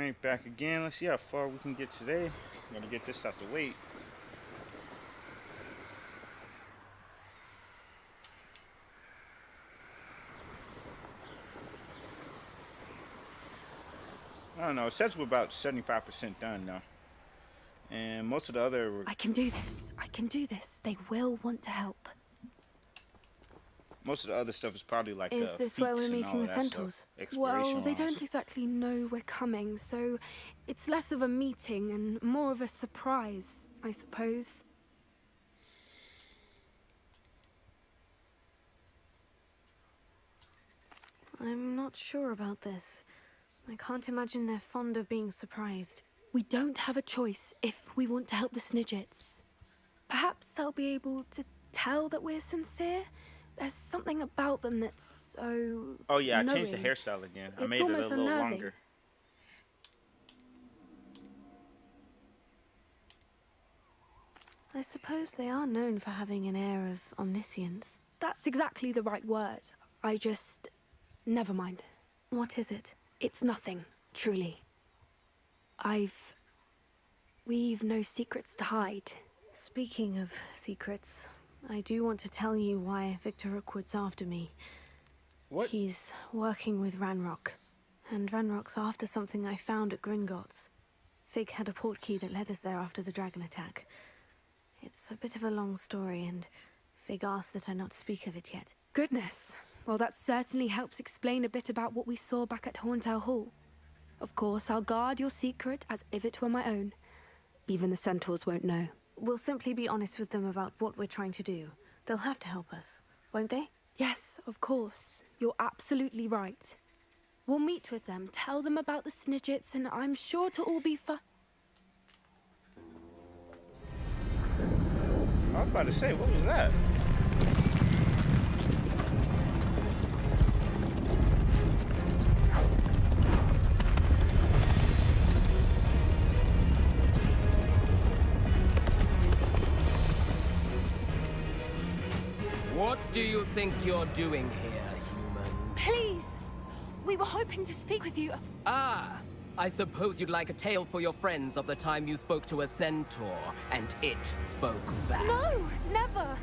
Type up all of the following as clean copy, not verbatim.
Alright, back again. Let's see how far we can get today. Gotta get this out the way. I don't know. It says we're about 75% done now. And most of the other... I can do this. I can do this. They will want to help. Most of the other stuff is probably like Is this where we're meeting the Centaurs? Well, they don't exactly know we're coming, so it's less of a meeting and more of a surprise, I suppose. I'm not sure about this. I can't imagine they're fond of being surprised. We don't have a choice if we want to help the Snidgets. Perhaps they'll be able to tell that we're sincere. There's something about them that's so... Oh yeah, I knowing. changed the hairstyle again. I It's made it a almost little unnerving. longer. I suppose they are known for having an air of omniscience. That's exactly the right word. I just... Never mind. What is it? It's nothing, truly. We've no secrets to hide. Speaking of secrets, I do want to tell you why Victor Rookwood's after me. What? He's working with Ranrock. And Ranrock's after something I found at Gringotts. Fig had a portkey that led us there after the dragon attack. It's a bit of a long story, and Fig asked that I not speak of it yet. Goodness. Well, that certainly helps explain a bit about what we saw back at Horntail Hall. Of course, I'll guard your secret as if it were my own. Even the Centaurs won't know. We'll simply be honest with them about what we're trying to do. They'll have to help us, won't they? Yes, of course. You're absolutely right. We'll meet with them, tell them about the Snidgets, and I'm sure to all be I was about to say, what was that? What do you think you're doing here, humans? Please! We were hoping to speak with you. Ah, I suppose you'd like a tale for your friends of the time you spoke to a centaur, and it spoke back. No, never.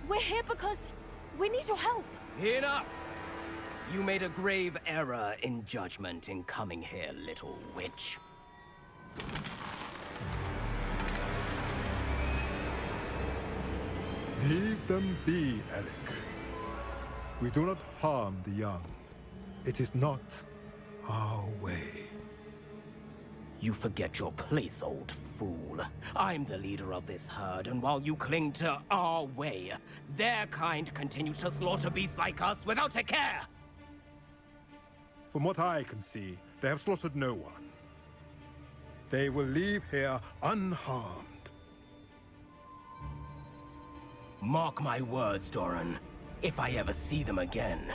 We're here because we need your help. Enough! You made a grave error in judgment in coming here, little witch. Leave them be, Alec. We do not harm the young. It is not our way. You forget your place, old fool. I'm the leader of this herd, and while you cling to our way, their kind continues to slaughter beasts like us without a care! From what I can see, they have slaughtered no one. They will leave here unharmed. Mark my words, Doran. If I ever see them again,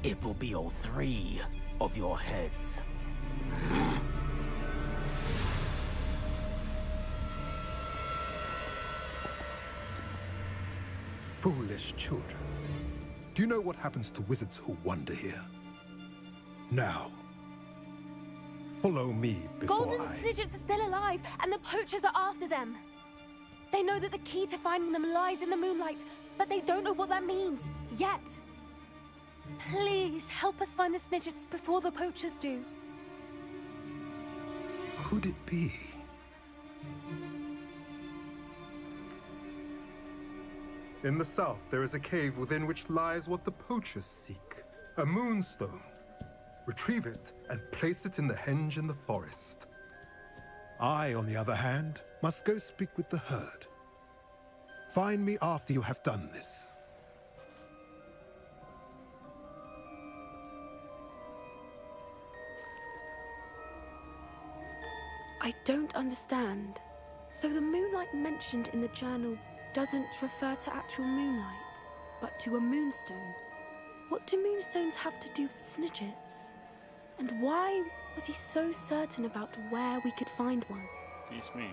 it will be all three of your heads. Foolish children. Do you know what happens to wizards who wander here? Now, follow me before Golden Snidgets are still alive, and the poachers are after them. They know that the key to finding them lies in the moonlight, but they don't know what that means, yet. Please, help us find the Snidgets before the poachers do. Could it be? In the south, there is a cave within which lies what the poachers seek. A moonstone. Retrieve it and place it in the henge in the forest. I, on the other hand, must go speak with the herd. Find me after you have done this. I don't understand. So the moonlight mentioned in the journal doesn't refer to actual moonlight, but to a moonstone. What do moonstones have to do with Snidgets? And why was he so certain about where we could find one? It's me.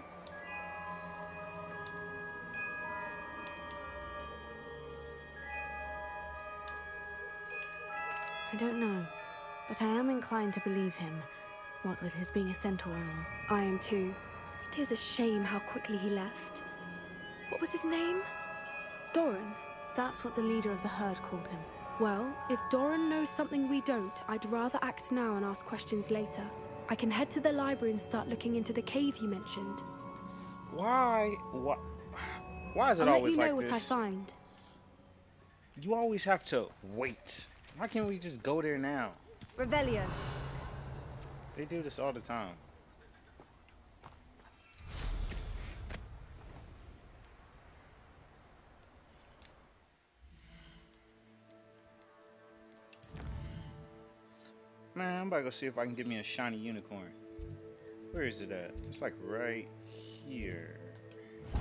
I don't know, but I am inclined to believe him. What with his being a centaur and all. I am too. It is a shame how quickly he left. What was his name? Doran. That's what the leader of the herd called him. Well, if Doran knows something we don't, I'd rather act now and ask questions later. I can head to the library and start looking into the cave you mentioned. Why is it I'll always let you know like what I this? find. You always have to wait. Why can't we just go there now? Revelio. They do this all the time. Man, I'm about to go see if I can get me a shiny unicorn. Where is it at? It's like right here. If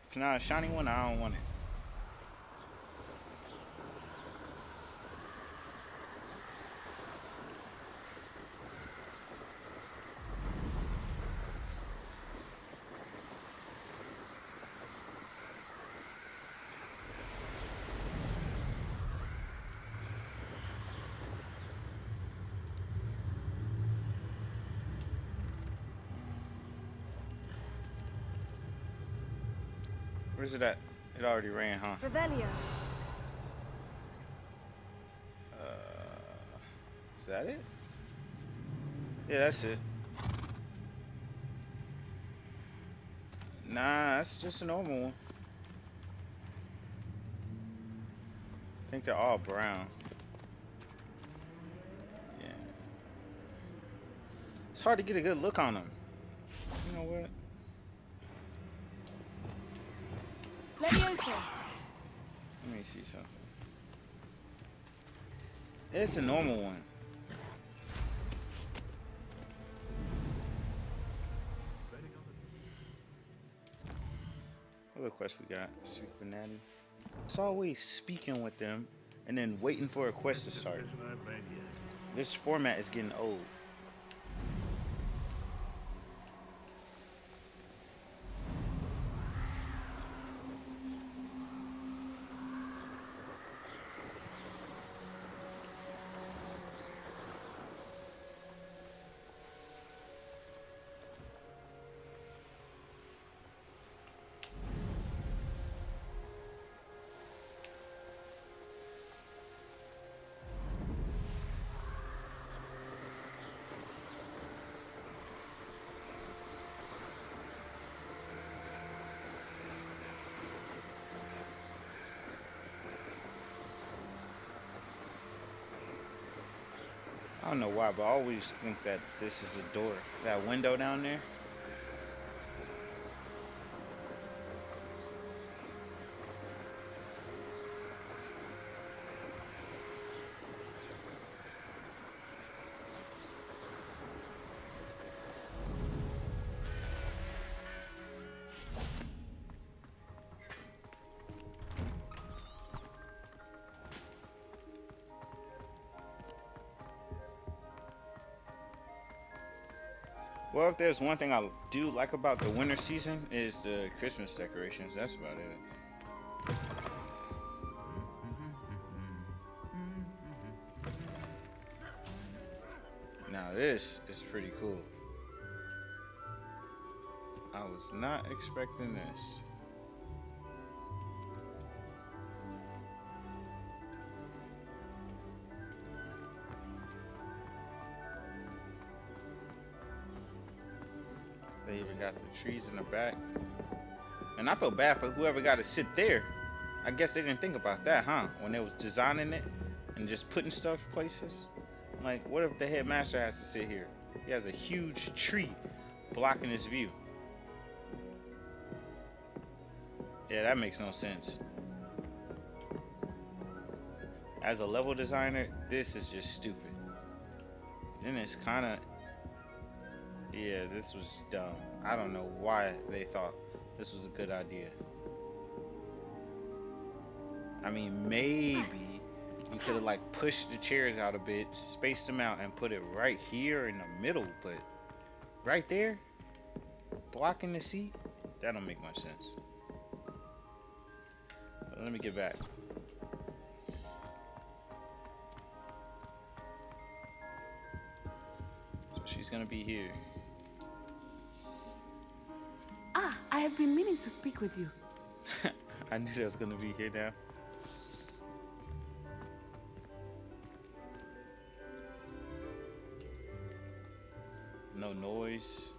it's not a shiny one, I don't want it. Where's it at? It already ran, huh? Revelio. Is that it? Yeah, that's it. Nah, that's just a normal one. I think they're all brown. Yeah. It's hard to get a good look on them. You know what? Levioso. Let me see something. It's a normal one. What other quest we got? Speak with Natty. It's always speaking with them and then waiting for a quest to start. This format is getting old. I don't know why, but I always think that this is a door. That window down there. Well, if there's one thing I do like about the winter season is the Christmas decorations. That's about it. Now this is pretty cool. I was not expecting this. They even got the trees in the back. And I feel bad for whoever got to sit there. I guess they didn't think about that, huh? When they was designing it and just putting stuff places. Like, what if the headmaster has to sit here? He has a huge tree blocking his view. Yeah, that makes no sense. As a level designer, this is just stupid. Then it's kind of... Yeah, this was dumb. I don't know why they thought this was a good idea. I mean, maybe you could have like pushed the chairs out a bit, spaced them out, and put it right here in the middle, but right there, blocking the seat, that don't make much sense. But let me get back. He's gonna be here. Ah, I have been meaning to speak with you. I knew that was gonna be here now. No noise.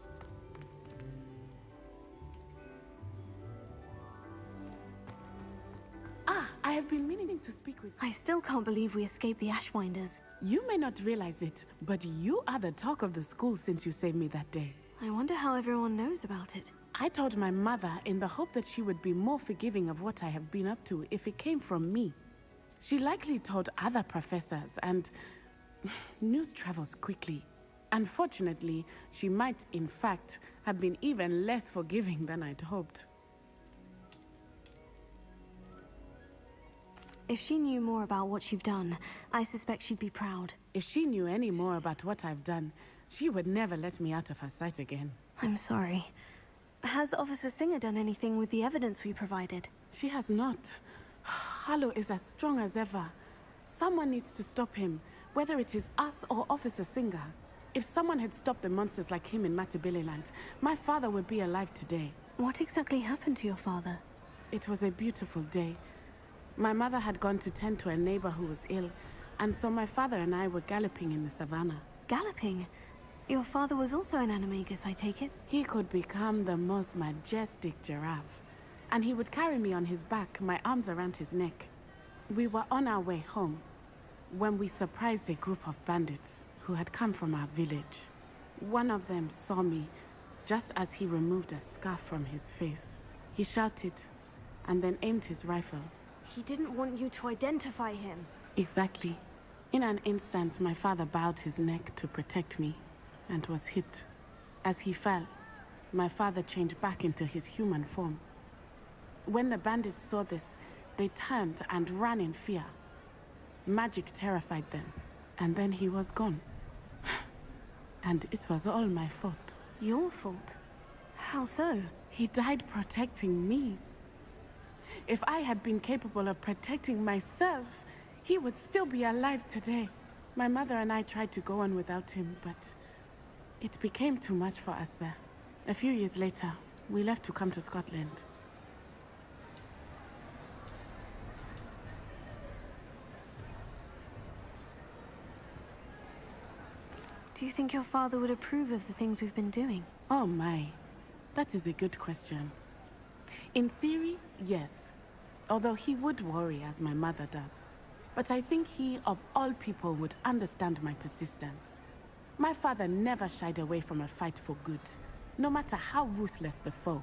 Ah, I have been meaning to speak with you. I still can't believe we escaped the Ashwinders. You may not realize it, but you are the talk of the school since you saved me that day. I wonder how everyone knows about it. I told my mother in the hope that she would be more forgiving of what I have been up to if it came from me. She likely told other professors, and news travels quickly. Unfortunately, she might, in fact, have been even less forgiving than I'd hoped. If she knew more about what you've done, I suspect she'd be proud. If she knew any more about what I've done, she would never let me out of her sight again. I'm sorry. Has Officer Singer done anything with the evidence we provided? She has not. Harlow is as strong as ever. Someone needs to stop him, whether it is us or Officer Singer. If someone had stopped the monsters like him in Matabeleland, my father would be alive today. What exactly happened to your father? It was a beautiful day. My mother had gone to tend to a neighbor who was ill, and so my father and I were galloping in the savannah. Galloping? Your father was also an animagus, I take it? He could become the most majestic giraffe, and he would carry me on his back, my arms around his neck. We were on our way home when we surprised a group of bandits who had come from our village. One of them saw me just as he removed a scarf from his face. He shouted and then aimed his rifle. He didn't want you to identify him. Exactly. In an instant, my father bowed his neck to protect me and was hit. As he fell, my father changed back into his human form. When the bandits saw this, they turned and ran in fear. Magic terrified them, and then he was gone. And it was all my fault. Your fault? How so? He died protecting me. If I had been capable of protecting myself, he would still be alive today. My mother and I tried to go on without him, but it became too much for us there. A few years later, we left to come to Scotland. Do you think your father would approve of the things we've been doing? Oh my, that is a good question. In theory, yes. Although he would worry as my mother does. But I think he, of all people, would understand my persistence. My father never shied away from a fight for good, no matter how ruthless the foe.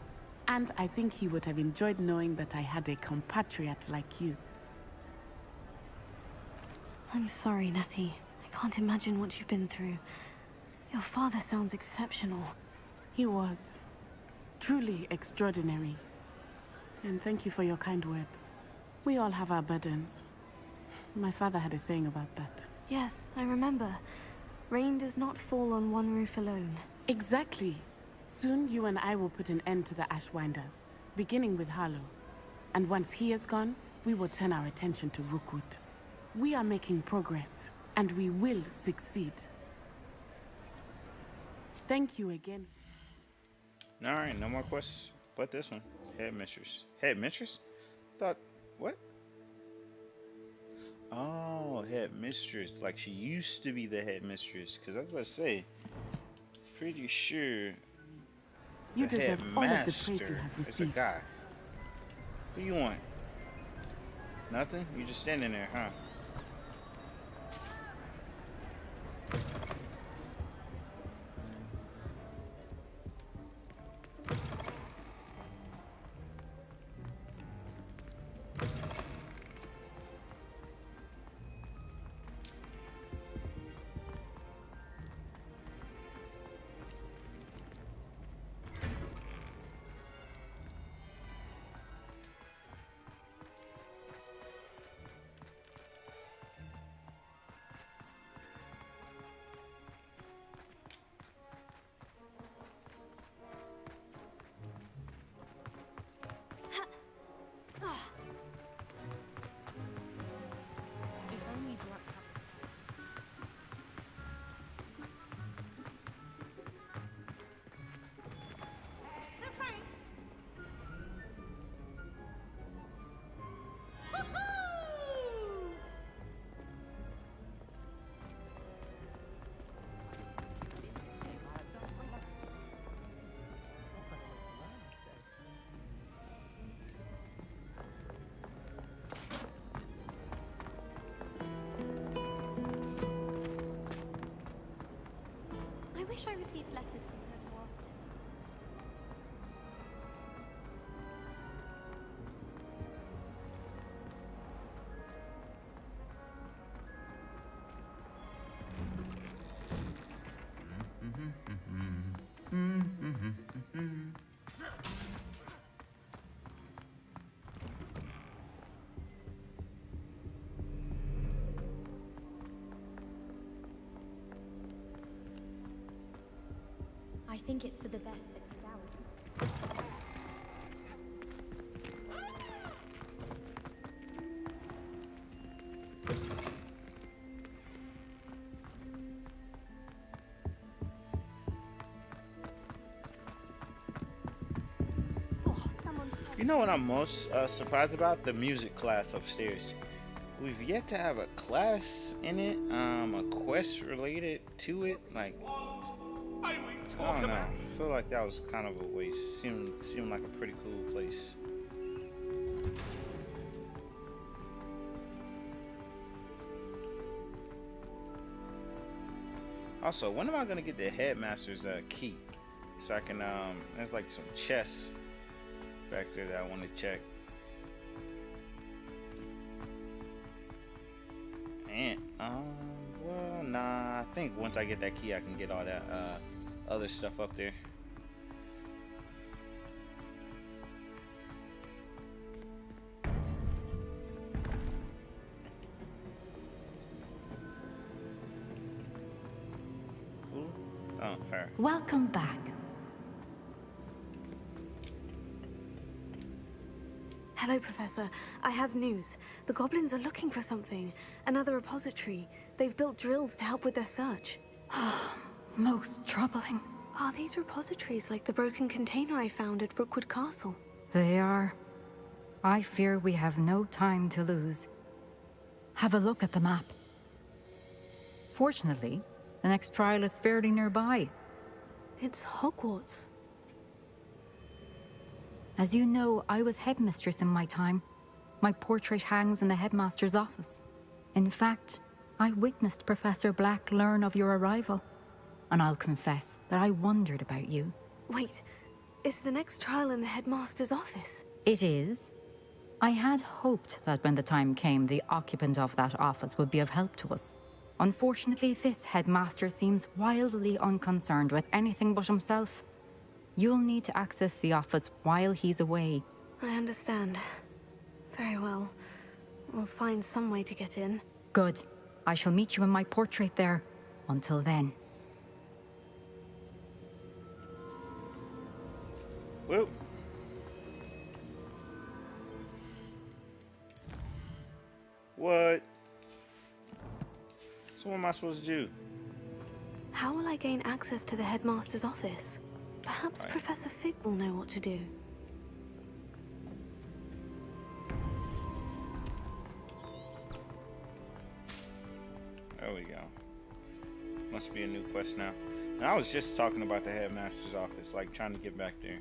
And I think he would have enjoyed knowing that I had a compatriot like you. I'm sorry, Natty. I can't imagine what you've been through. Your father sounds exceptional. He was truly extraordinary. And thank you for your kind words. We all have our burdens. My father had a saying about that. Yes, I remember. Rain does not fall on one roof alone. Exactly. Soon you and I will put an end to the Ashwinders, beginning with Harlow. And once he is gone, we will turn our attention to Rookwood. We are making progress, and we will succeed. Thank you again. Alright, no more questions but this one. Headmistress. Headmistress? Thought, what? Oh, headmistress. Like she used to be the headmistress. Because I was about to say, pretty sure You the deserve all of the praise you headmaster have is a received. guy. Who you want? Nothing? You just standing there, huh? wish I received letters from her more often. I think it's for the best that he's out. Oh, someone. You know what I'm most surprised about? The music class upstairs. We've yet to have a class in it, a quest related to it. Like, I don't know. I feel like that was kind of a waste. Seemed like a pretty cool place. Also, when am I gonna get the headmaster's key? So I can there's like some chests back there that I want to check. And well, nah. I think once I get that key, I can get all that other stuff up there. Ooh. Oh, her. Welcome back. Hello, Professor. I have news. The goblins are looking for something. Another repository. They've built drills to help with their search. Most troubling. Are these repositories like the broken container I found at Rookwood Castle? They are. I fear we have no time to lose. Have a look at the map. Fortunately, the next trial is fairly nearby. It's Hogwarts. As you know, I was headmistress in my time. My portrait hangs in the headmaster's office. In fact, I witnessed Professor Black learn of your arrival. And I'll confess that I wondered about you. Wait, is the next trial in the headmaster's office? It is. I had hoped that when the time came, the occupant of that office would be of help to us. Unfortunately, this headmaster seems wildly unconcerned with anything but himself. You'll need to access the office while he's away. I understand. Very well. We'll find some way to get in. Good. I shall meet you in my portrait there. Until then. Whoop. What? So what am I supposed to do? How will I gain access to the headmaster's office? Perhaps Right. Professor Fig will know what to do. There we go. Must be a new quest now. And I was just talking about the headmaster's office, like trying to get back there.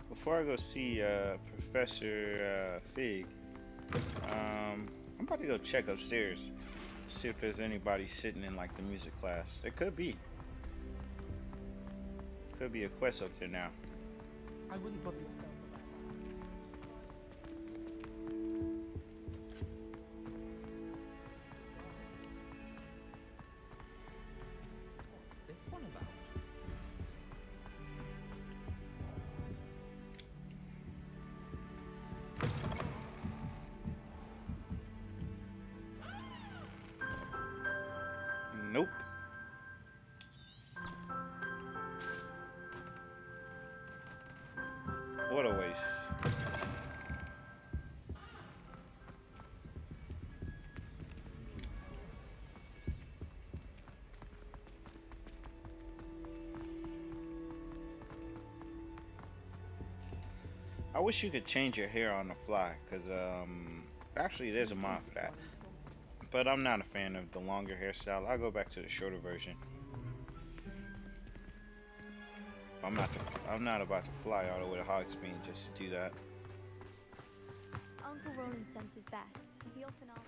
Before I go see Professor Fig, I'm about to go check upstairs, see if there's anybody sitting in like the music class. There could be. Could be a quest up there now. I wouldn't bother. What's this one about? Nope. What a waste. I wish you could change your hair on the fly, cause actually there's a mod for that. But I'm not a fan of the longer hairstyle. I'll go back to the shorter version. I'm not about to fly all the way to Hogsmeade just to do that. Uncle Roland senses best. He often asks us.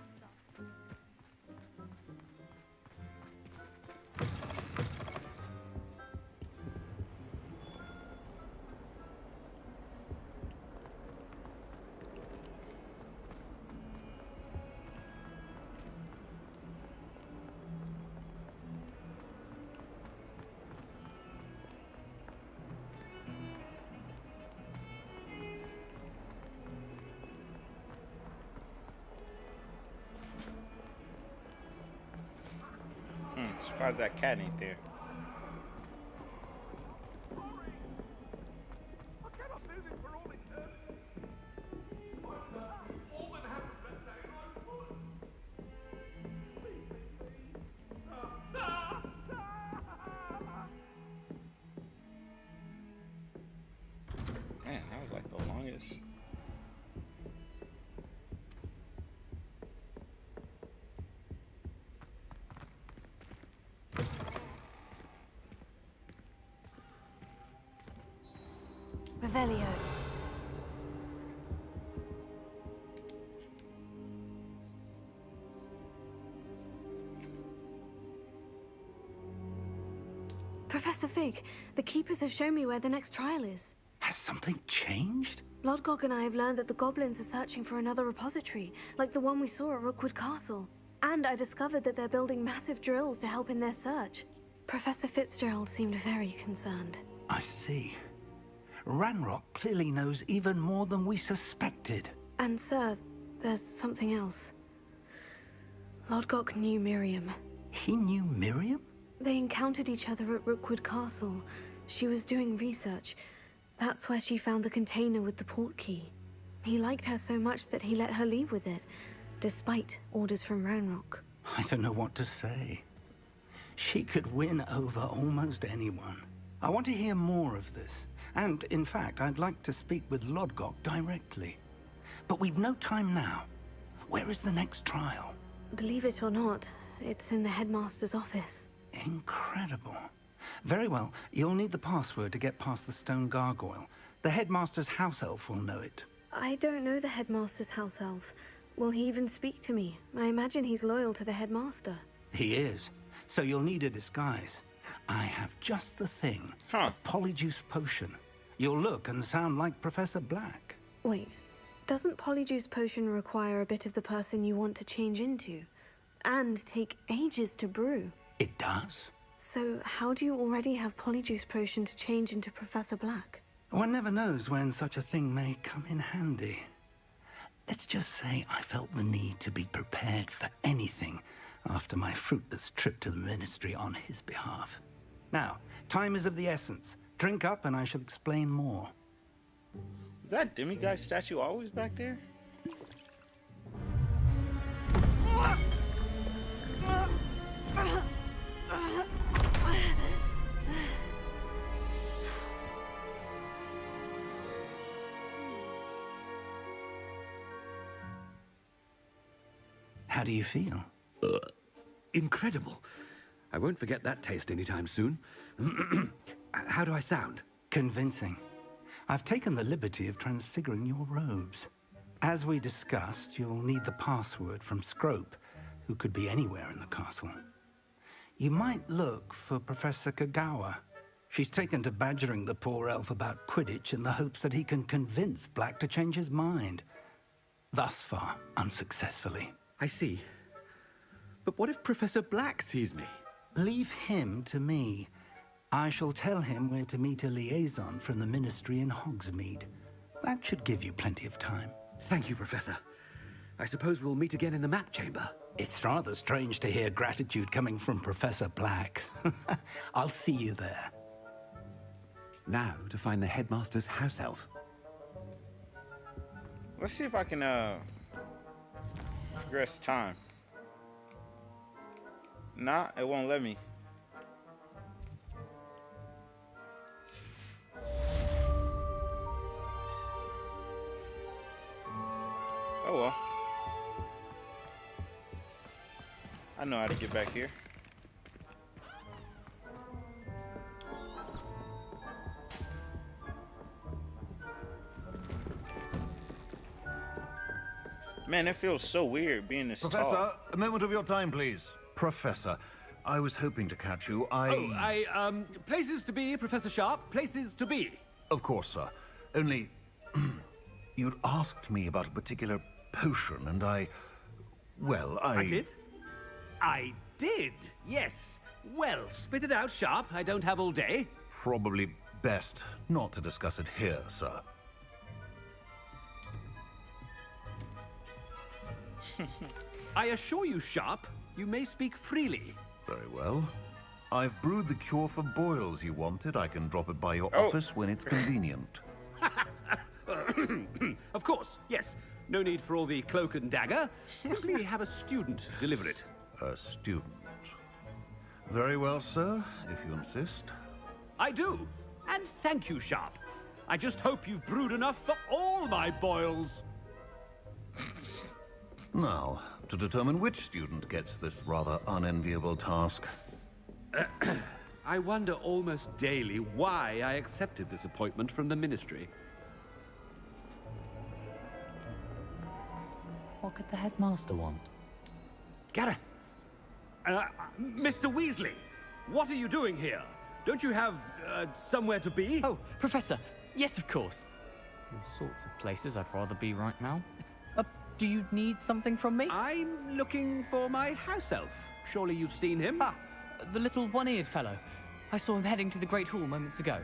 Surprised that cat ain't there. Man, that was like the longest. Revelio. Professor Fig, the Keepers have shown me where the next trial is. Has something changed? Lodgok and I have learned that the goblins are searching for another repository, like the one we saw at Rookwood Castle. And I discovered that they're building massive drills to help in their search. Professor Fitzgerald seemed very concerned. I see. Ranrock clearly knows even more than we suspected. And sir, there's something else. Lodgok knew Miriam. He knew Miriam? They encountered each other at Rookwood Castle. She was doing research. That's where she found the container with the port key. He liked her so much that he let her leave with it, despite orders from Ranrock. I don't know what to say. She could win over almost anyone. I want to hear more of this. And, in fact, I'd like to speak with Lodgok directly. But we've no time now. Where is the next trial? Believe it or not, it's in the headmaster's office. Incredible. Very well, you'll need the password to get past the stone gargoyle. The headmaster's house elf will know it. I don't know the headmaster's house elf. Will he even speak to me? I imagine he's loyal to the headmaster. He is. So you'll need a disguise. I have just the thing. Huh. A polyjuice potion. You'll look and sound like Professor Black. Wait, doesn't Polyjuice Potion require a bit of the person you want to change into? And take ages to brew? It does. So how do you already have Polyjuice Potion to change into Professor Black? One never knows when such a thing may come in handy. Let's just say I felt the need to be prepared for anything after my fruitless trip to the Ministry on his behalf. Now, time is of the essence. Drink up and I shall explain more. Is that demiguise statue always back there? How do you feel? Incredible. I won't forget that taste anytime soon. How do I sound? Convincing. I've taken the liberty of transfiguring your robes. As we discussed, you'll need the password from Scrope, who could be anywhere in the castle. You might look for Professor Kagawa. She's taken to badgering the poor elf about Quidditch in the hopes that he can convince Black to change his mind. Thus far, unsuccessfully. I see. But what if Professor Black sees me? Leave him to me. I shall tell him where to meet a liaison from the Ministry in Hogsmeade. That should give you plenty of time. Thank you, Professor. I suppose we'll meet again in the map chamber. It's rather strange to hear gratitude coming from Professor Black. I'll see you there. Now to find the headmaster's house elf. Let's see if I can progress time. Nah, it won't let me. well. I know how to get back here. Man, it feels so weird being this Professor, tall. a moment of your time, please. Professor, I was hoping to catch you. Places to be, Professor Sharp. Places to be. Of course, sir. Only, you'd asked me about a particular potion, and I did? I did, yes. Well, spit it out, Sharp. I don't have all day. Probably best not to discuss it here, sir. I assure you, Sharp, you may speak freely. Very well. I've brewed the cure for boils you wanted. I can drop it by your Oh. office when it's convenient. Of course, yes. No need for all the cloak and dagger. Simply have a student deliver it. A student. Very well, sir, if you insist. I do. And thank you, Sharp. I just hope you've brewed enough for all my boils. Now, to determine which student gets this rather unenviable task. I wonder almost daily why I accepted this appointment from the Ministry. What could the headmaster want? Gareth! Mr. Weasley! What are you doing here? Don't you have, somewhere to be? Oh, Professor! Yes, of course. All sorts of places I'd rather be right now. Do you need something from me? I'm looking for my house elf. Surely you've seen him? Ah, the little one-eared fellow. I saw him heading to the Great Hall moments ago.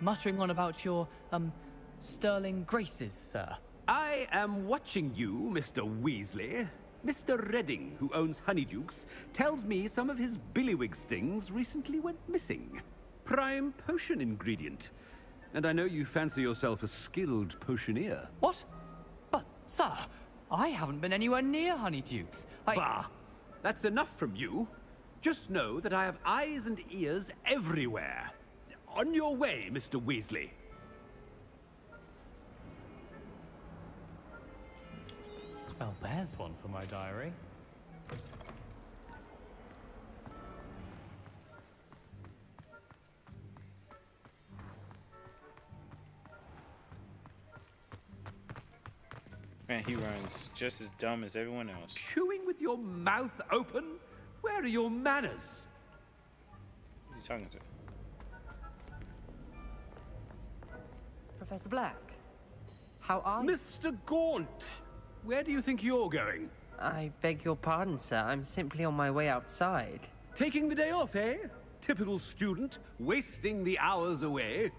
Muttering on about your, sterling graces, sir. I am watching you, Mr. Weasley. Mr. Redding, who owns Honeydukes, tells me some of his billywig stings recently went missing. Prime potion ingredient. And I know you fancy yourself a skilled potioneer. What? But, sir, I haven't been anywhere near Honeydukes. Bah! That's enough from you. Just know that I have eyes and ears everywhere. On your way, Mr. Weasley. Well, there's one for my diary. Man, he runs just as dumb as everyone else. Chewing with your mouth open? Where are your manners? Who's he talking to? Professor Black, how are you? Mr. Gaunt, where do you think you're going? I beg your pardon, sir. I'm simply on my way outside. Taking the day off, eh? Typical student, wasting the hours away.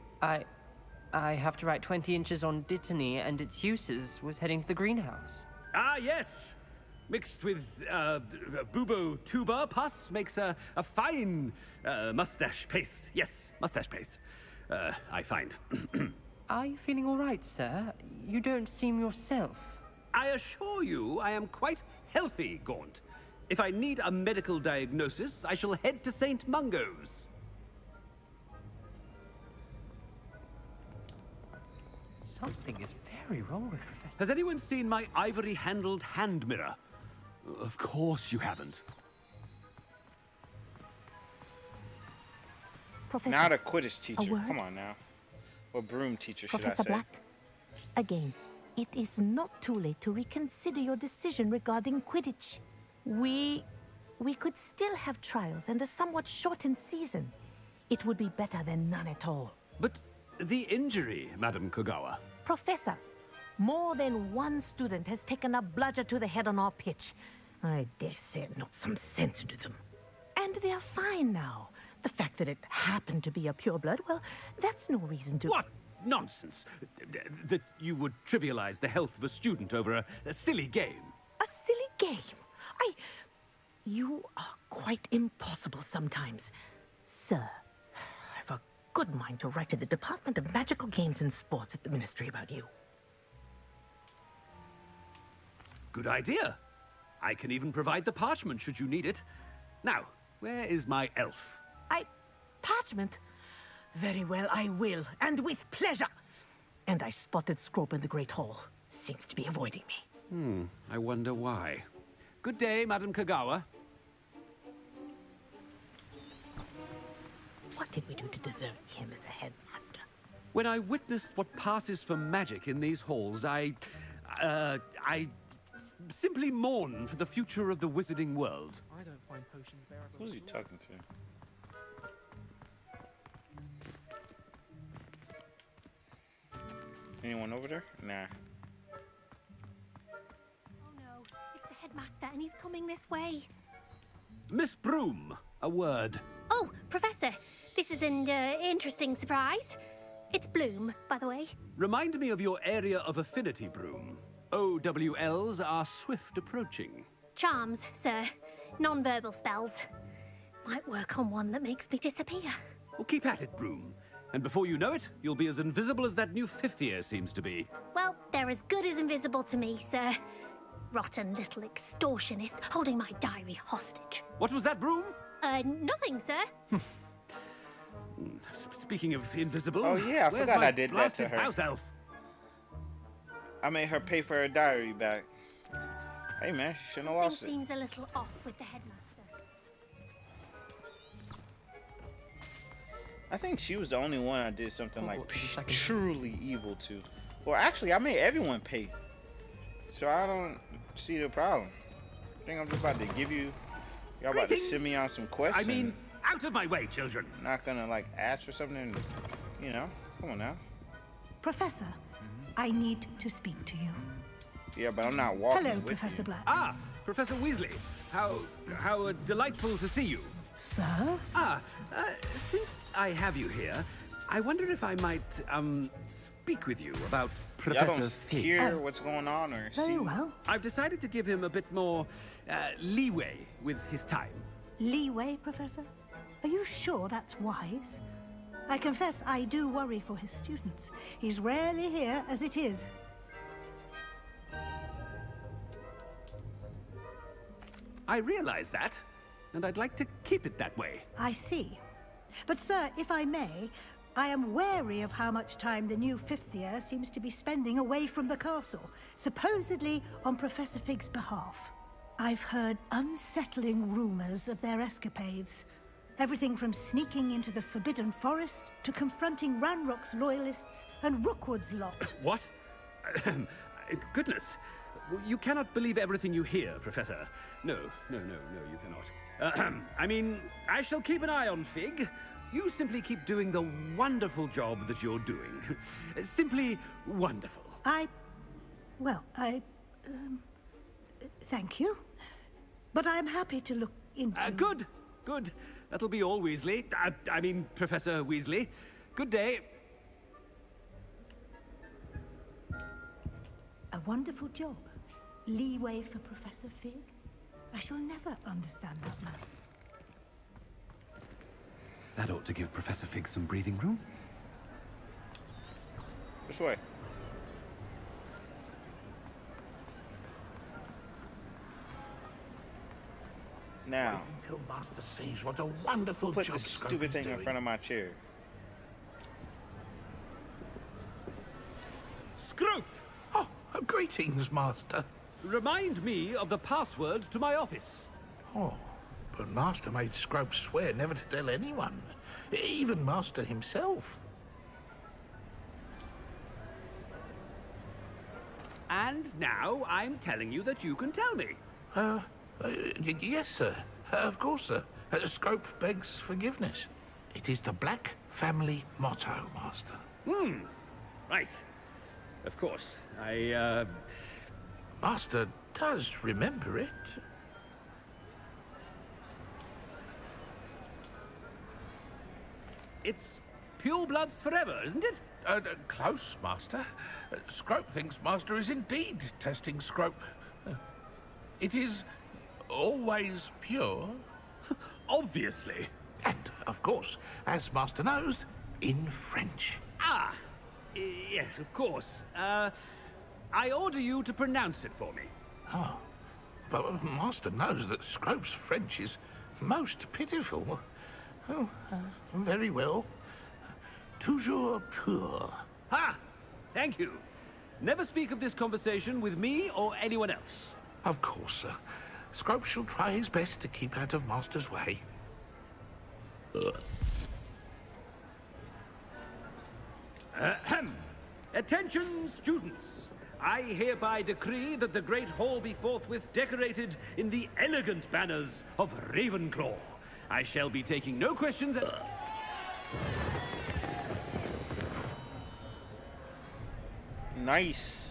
I have to write 20 inches on Dittany and its uses. Was heading to the greenhouse. Ah, yes. Mixed with bubo tuber pus makes a fine mustache paste. Yes, mustache paste. I find. Are you feeling all right, sir? You don't seem yourself. I assure you I am quite healthy, Gaunt. If I need a medical diagnosis, I shall head to St. Mungo's. Something is very wrong with Professor. Has anyone seen my ivory-handled hand mirror? Of course you haven't. Professor, Now the Quidditch teacher. word? Come on now. Or broom teacher, should Professor I say? Black, again, it is not too late to reconsider your decision regarding Quidditch. We could still have trials and a somewhat shortened season. It would be better than none at all. But the injury, Madam Kogawa. Professor, more than one student has taken a bludger to the head on our pitch. I dare say it knocked some sense into them. And they're fine now. The fact that it happened to be a pureblood, well, that's no reason to... What nonsense! That you would trivialize the health of a student over a silly game. A silly game? You are quite impossible sometimes. Sir, I've a good mind to write to the Department of Magical Games and Sports at the Ministry about you. Good idea. I can even provide the parchment should you need it. Now, where is my elf? Parchment? Very well, I will, and with pleasure. And I spotted Scrope in the Great Hall. Seems to be avoiding me. I wonder why. Good day, Madam Kagawa. What did we do to deserve him as a headmaster? When I witnessed what passes for magic in these halls, I simply mourn for the future of the wizarding world. I don't find potions bearable. Who's he talking to? Anyone over there? Nah. Oh no, it's the headmaster and he's coming this way. Miss Broom, a word. Oh, Professor, this is an interesting surprise. It's Bloom, by the way. Remind me of your area of affinity, Broom. OWLs are swift approaching. Charms, sir. Non-verbal spells. Might work on one that makes me disappear. Well, keep at it, Broom. And before you know it, you'll be as invisible as that new fifth year seems to be. Well, they're as good as invisible to me, sir. Rotten little extortionist holding my diary hostage. What was that, Broom? Nothing, sir. Speaking of invisible, Oh yeah, I where's forgot my I did that to blasted her. house elf? I made her pay for her diary back. Hey man, she shouldn't have lost Something it. seems a little off with the headmaster. I think she was the only one I did something like Hogwarts, the second truly evil to. Well, actually, I made everyone pay, so I don't see the problem. I think I'm just about to give you. Y'all about to Greetings. send me on some quests. I mean, out of my way, children. Not gonna like ask for something. And, you know, come on now. Professor, I need to speak to you. Yeah, but I'm not walking. Hello, with Professor you. Black. Ah, Professor Weasley. How delightful to see you. Sir? Since I have you here, I wonder if I might, speak with you about Y'all Professor don't Fig. hear what's going on or see. Very well. I've decided to give him a bit more, leeway with his time. Leeway, Professor? Are you sure that's wise? I confess I do worry for his students. He's rarely here as it is. I realize that, and I'd like to keep it that way. I see. But, sir, if I may, I am wary of how much time the new fifth year seems to be spending away from the castle, supposedly on Professor Fig's behalf. I've heard unsettling rumors of their escapades. Everything from sneaking into the Forbidden Forest to confronting Ranrock's loyalists and Rookwood's lot. What? Goodness. You cannot believe everything you hear, Professor. No, you cannot. I mean, I shall keep an eye on Fig. You simply keep doing the wonderful job that you're doing. Simply wonderful. Thank you. But I'm happy to look into... Good. That'll be all, Weasley. I mean, Professor Weasley. Good day. A wonderful job. Leeway for Professor Fig? I shall never understand that man. That ought to give Professor Fig some breathing room. Which way? Now, Until Master sees what a wonderful put job this Scrope stupid is thing doing. in front of my chair. Scrope! Oh, greetings, Master. Remind me of the password to my office. Oh, but Master made Scrope swear never to tell anyone, even Master himself. And now I'm telling you that you can tell me. Yes, sir. Of course, sir. Scrope begs forgiveness. It is the Black family motto, Master. Right. Of course. Master does remember it. It's pure bloods forever, isn't it? Close, Master. Scrope thinks Master is indeed testing Scrope. It is always pure. Obviously. And, of course, as Master knows, in French. Ah! Yes, of course. I order you to pronounce it for me. Oh, but Master knows that Scrope's French is most pitiful. Oh, very well. Toujours pur. Ha! Thank you. Never speak of this conversation with me or anyone else. Of course, sir. Scrope shall try his best to keep out of Master's way. Ahem. Attention, students. I hereby decree that the Great Hall be forthwith decorated in the elegant banners of Ravenclaw. I shall be taking no questions. Nice.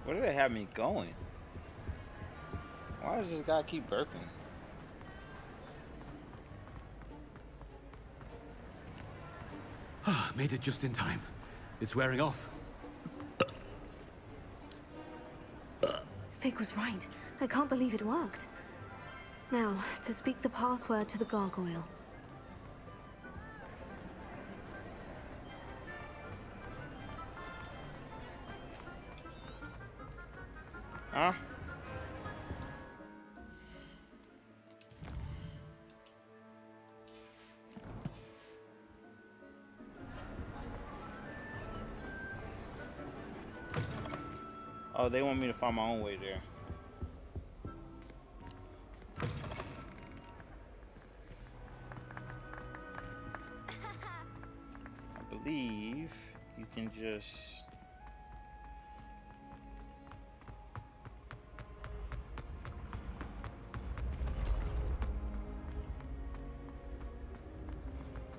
Where do they have me going? Why does this guy keep burping? Made it just in time. It's wearing off. Fig was right. I can't believe it worked. Now, to speak the password to the gargoyle. Huh? Oh, they want me to find my own way there. I believe you can just...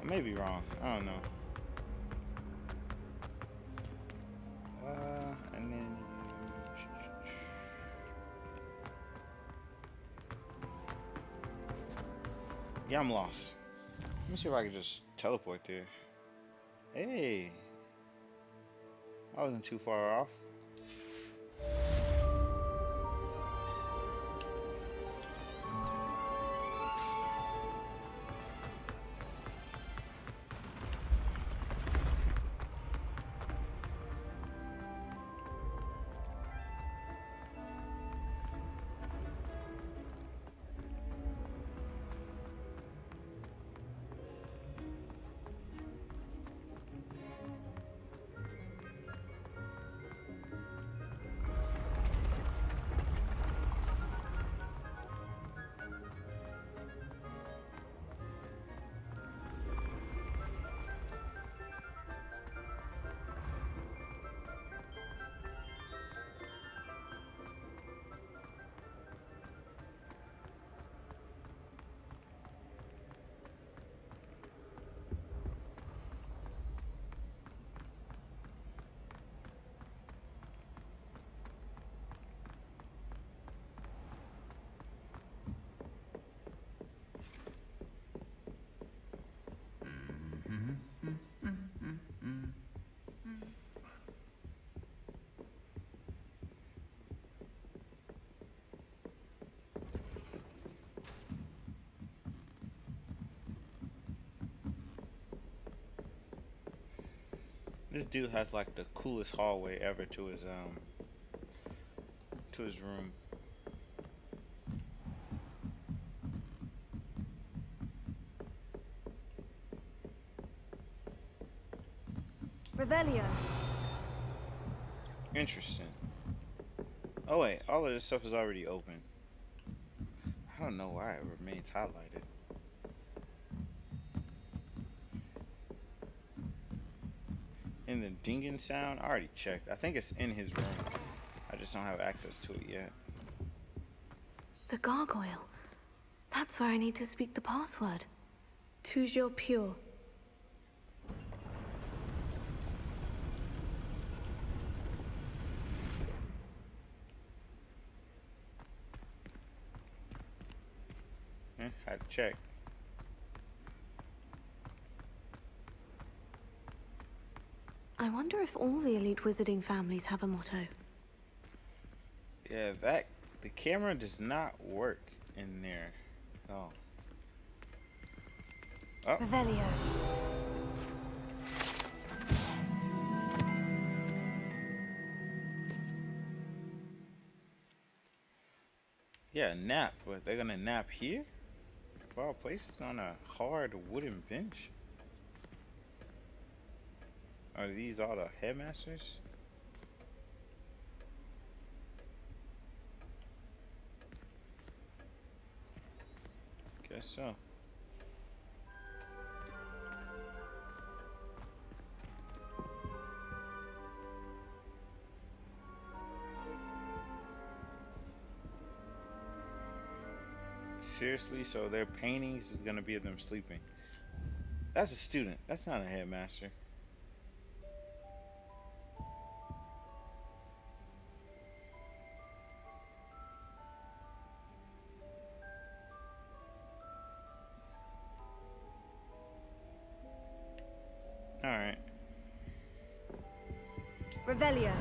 I may be wrong. I don't know. And then yeah, I'm lost. Let me see if I can just teleport there. Hey, I wasn't too far off. This dude has like the coolest hallway ever to his room. Revelio. Interesting. Oh wait, all of this stuff is already open. I don't know why it remains highlighted. In the dinging sound, I already checked. I think it's in his room. I just don't have access to it yet. The gargoyle. That's where I need to speak the password. Toujours pure. Had to check. I wonder if all the elite wizarding families have a motto. Yeah, the camera does not work in there. Oh. Oh. Revelio. Yeah, nap. But they're gonna nap here? Of all places, on a hard wooden bench? Are these all the headmasters? Guess so. Seriously? So their paintings is gonna be of them sleeping. That's a student. That's not a headmaster. Alright. Revelio.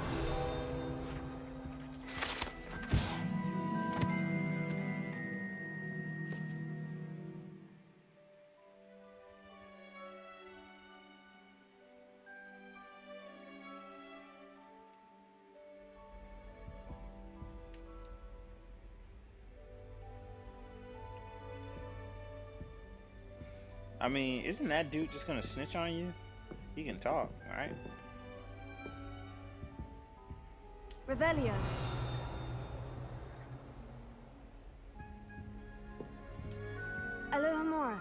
I mean, isn't that dude just gonna snitch on you? He can talk, right? Revelio. Alohomora.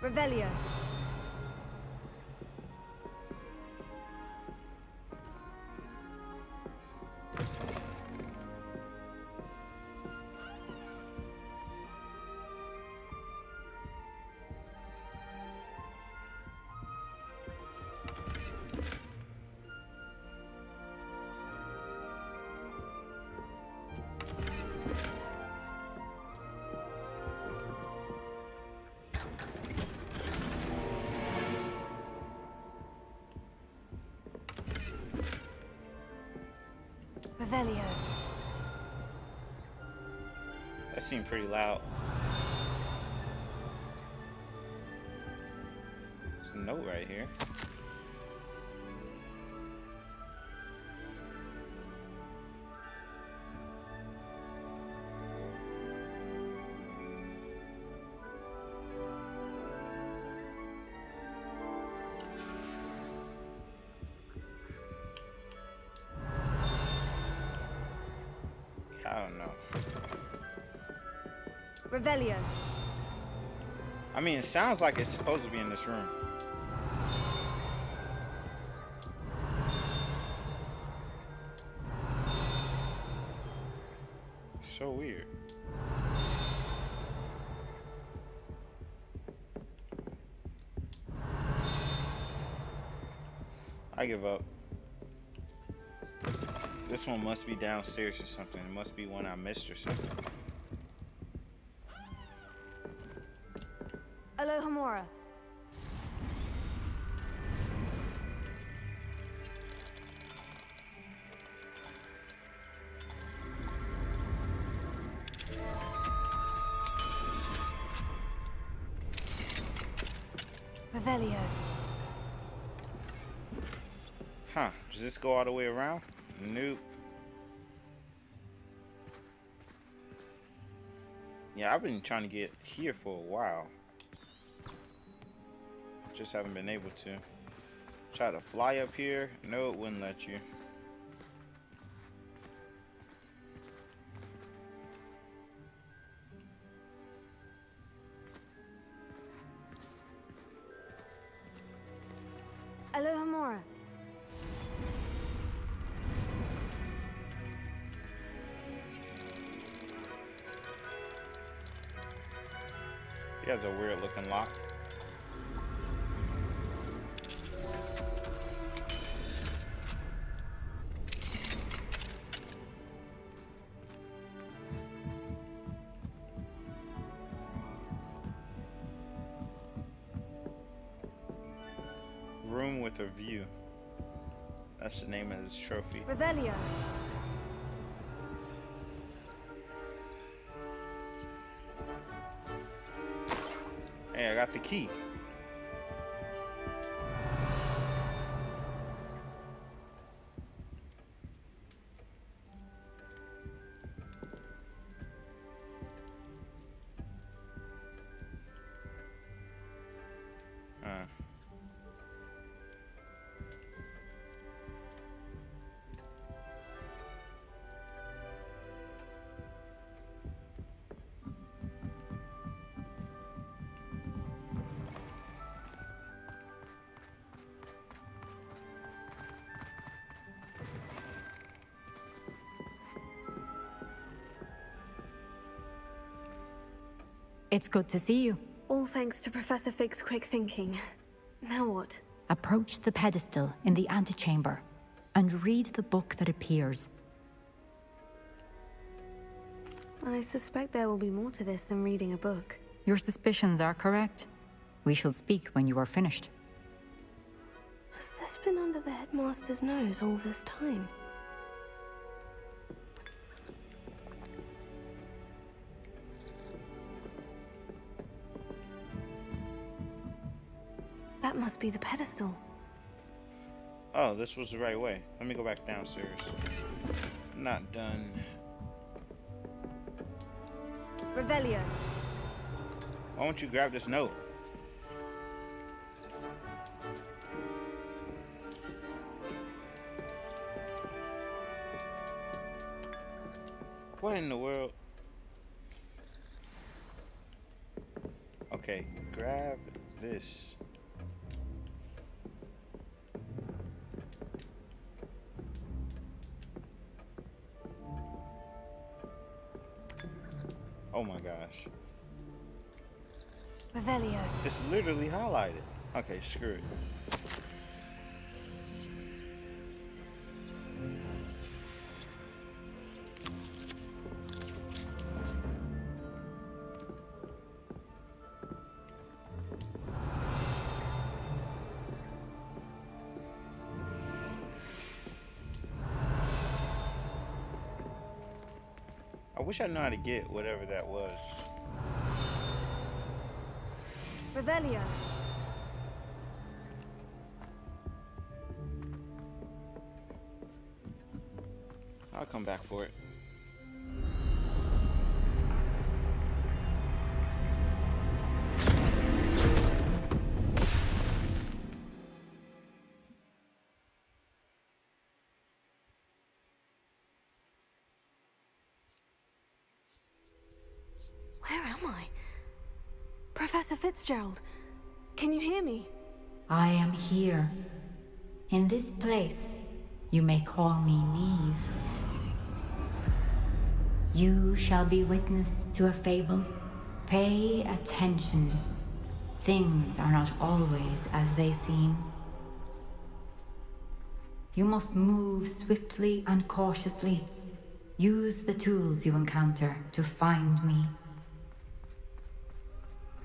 Revelio. Revelio. That seemed pretty loud. There's a note right here. I don't know. Revelio. I mean, it sounds like it's supposed to be in this room. So weird. I give up. This one must be downstairs or something. It must be one I missed or something. Alohomora. Revelio. Huh. Does this go all the way around? Nope. Yeah, I've been trying to get here for a while. Just haven't been able to. Try to fly up here. No, it wouldn't let you. Alohomora. He has a weird looking lock. room with a view. That's the name of this trophy. Revelio. Hey, I got the key. It's good to see you. All thanks to Professor Fig's quick thinking. Now what? Approach the pedestal in the antechamber and read the book that appears. I suspect there will be more to this than reading a book. Your suspicions are correct. We shall speak when you are finished. Has this been under the headmaster's nose all this time? That must be the pedestal. Oh, this was the right way. Let me go back downstairs. Not done. Revelio. Why don't you grab this note? What in the world? Okay, grab this. Oh my gosh. Revelio. It's literally highlighted. Okay, screw it. I wish I knew how to get whatever that was. Revelio. I'll come back for it. Where am I? Professor Fitzgerald, can you hear me? I am here. In this place, you may call me Neve. You shall be witness to a fable. Pay attention. Things are not always as they seem. You must move swiftly and cautiously. Use the tools you encounter to find me.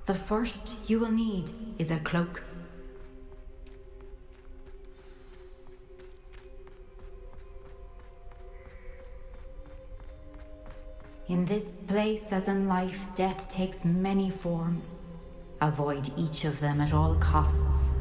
The first you will need is a cloak. In this place, as in life, death takes many forms. Avoid each of them at all costs.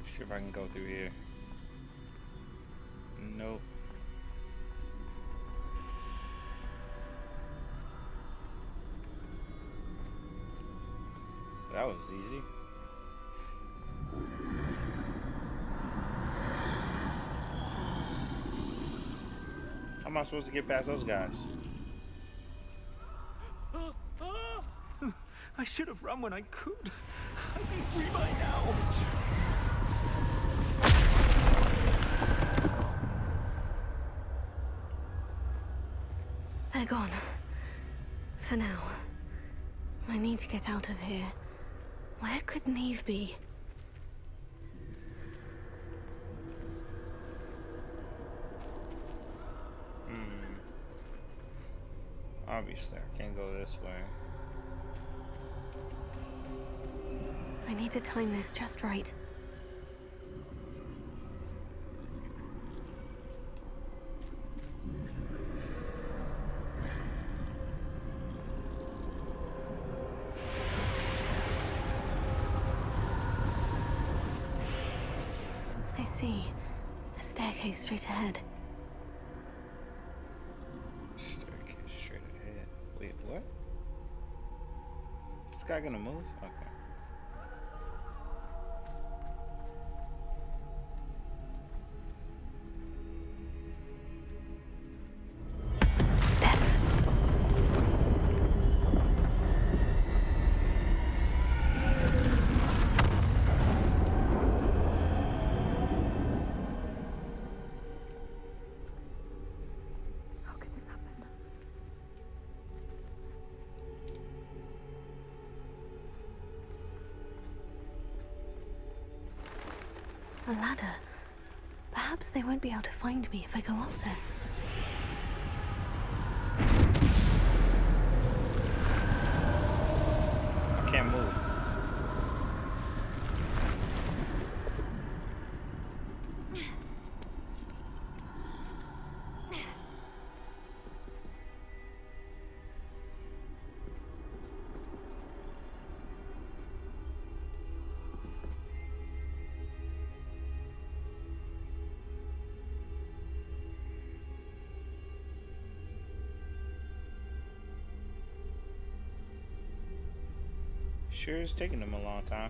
See if I can go through here. Nope. That was easy. How am I supposed to get past those guys? I should have run when I could. I'd be free by now. They're gone. For now. I need to get out of here. Where could Neve be? Obviously, I can't go this way. I need to time this just right. I see. A staircase straight ahead. Staircase straight ahead. Wait, what? Is this guy gonna move? Okay. A ladder. Perhaps they won't be able to find me if I go up there. I can't move. Sure is taking them a long time.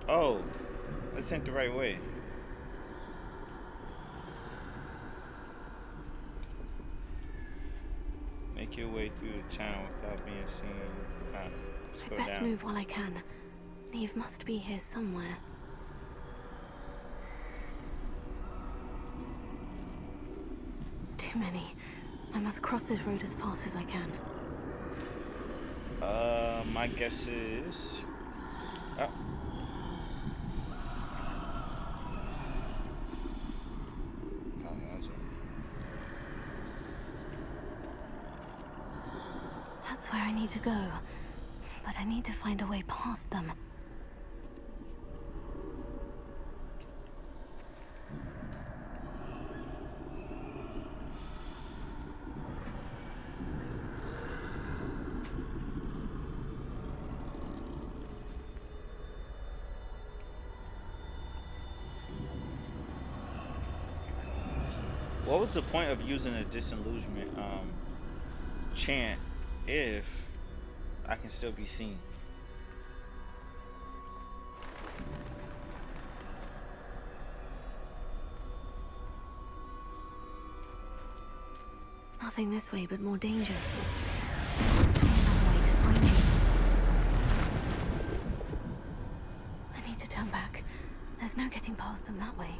Oh, this ain't the right way. Make your way through the town without being seen. Let's go I'd best down. move while I can. Neve must be here somewhere. Too many. I must cross this road as fast as I can. My guess is... Oh. That's where I need to go. But I need to find a way past them. What was the point of using a disillusionment chant if I can still be seen? Nothing this way but more danger. There must be another way to find you. I need to turn back. There's no getting past them that way.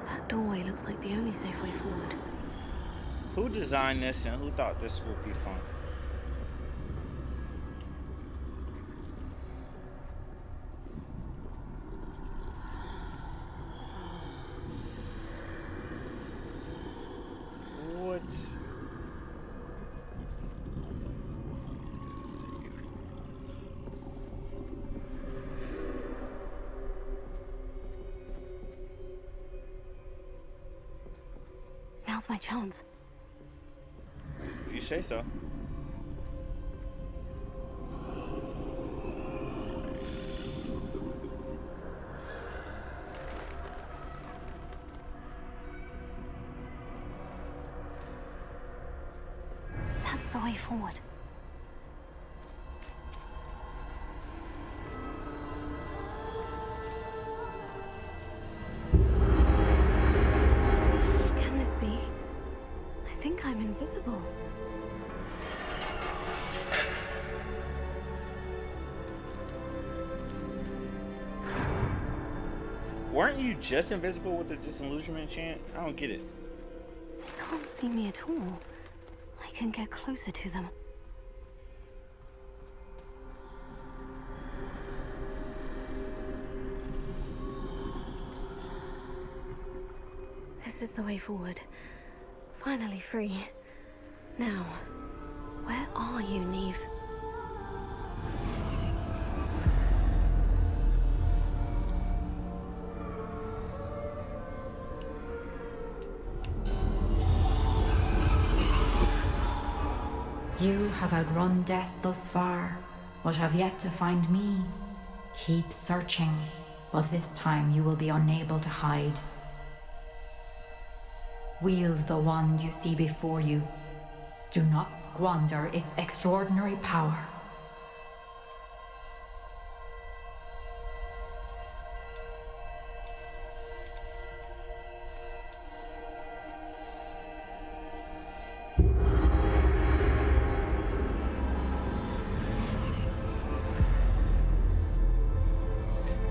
That doorway looks like the only safe way forward. Who designed this and who thought this would be fun? What? Now's my chance. If you say so. the way forward. Can this be? I think I'm invisible. Weren't you just invisible with the disillusionment chant? I don't get it. They can't see me at all. I can get closer to them. This is the way forward. Finally free. Now, where are you, Neve? You have outrun death thus far, but have yet to find me. Keep searching, but this time you will be unable to hide. Wield the wand you see before you. Do not squander its extraordinary power.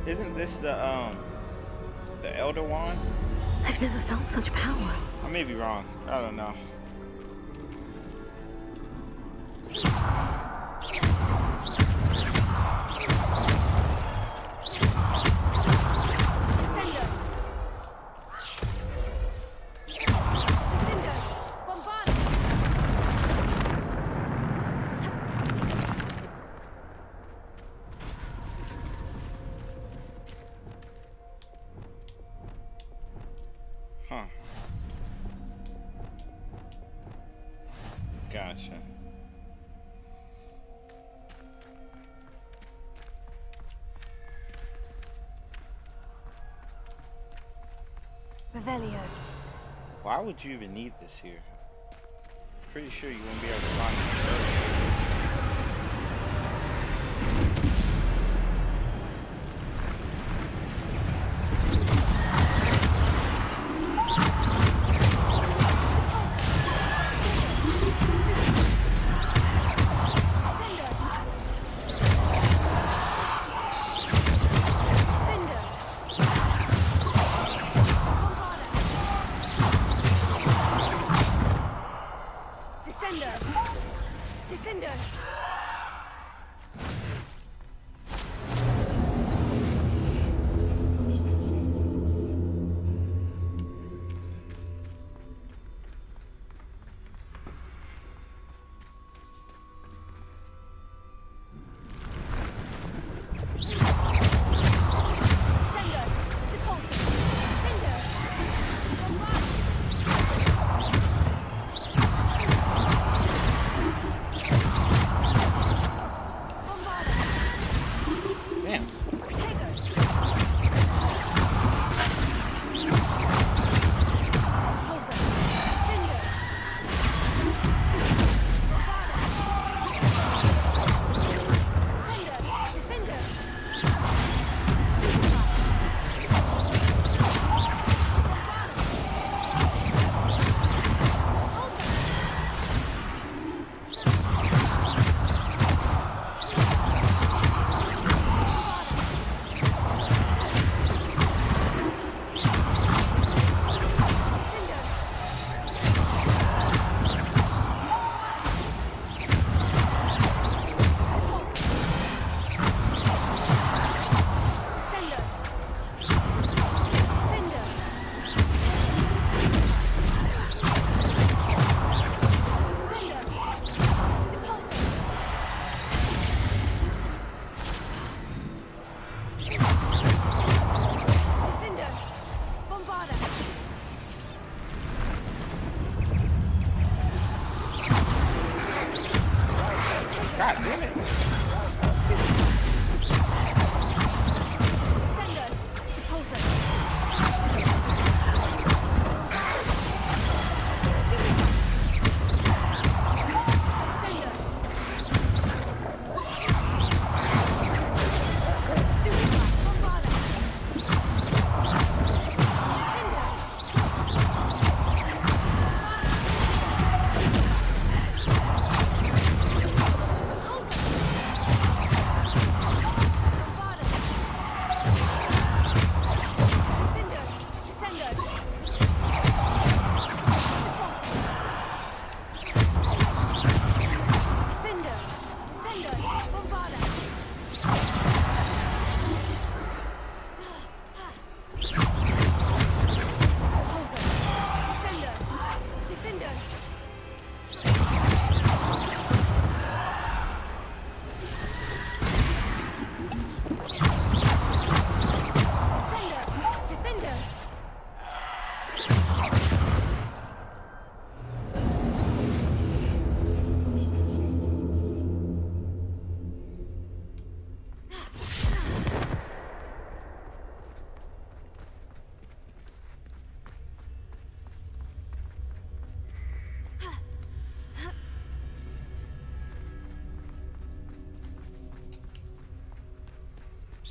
Isn't this the Elder Wand? I've never felt such power. I may be wrong. I don't know. Huh. Gotcha. Revelio. Why would you even need this here? Pretty sure you won't be able to find it. God damn it.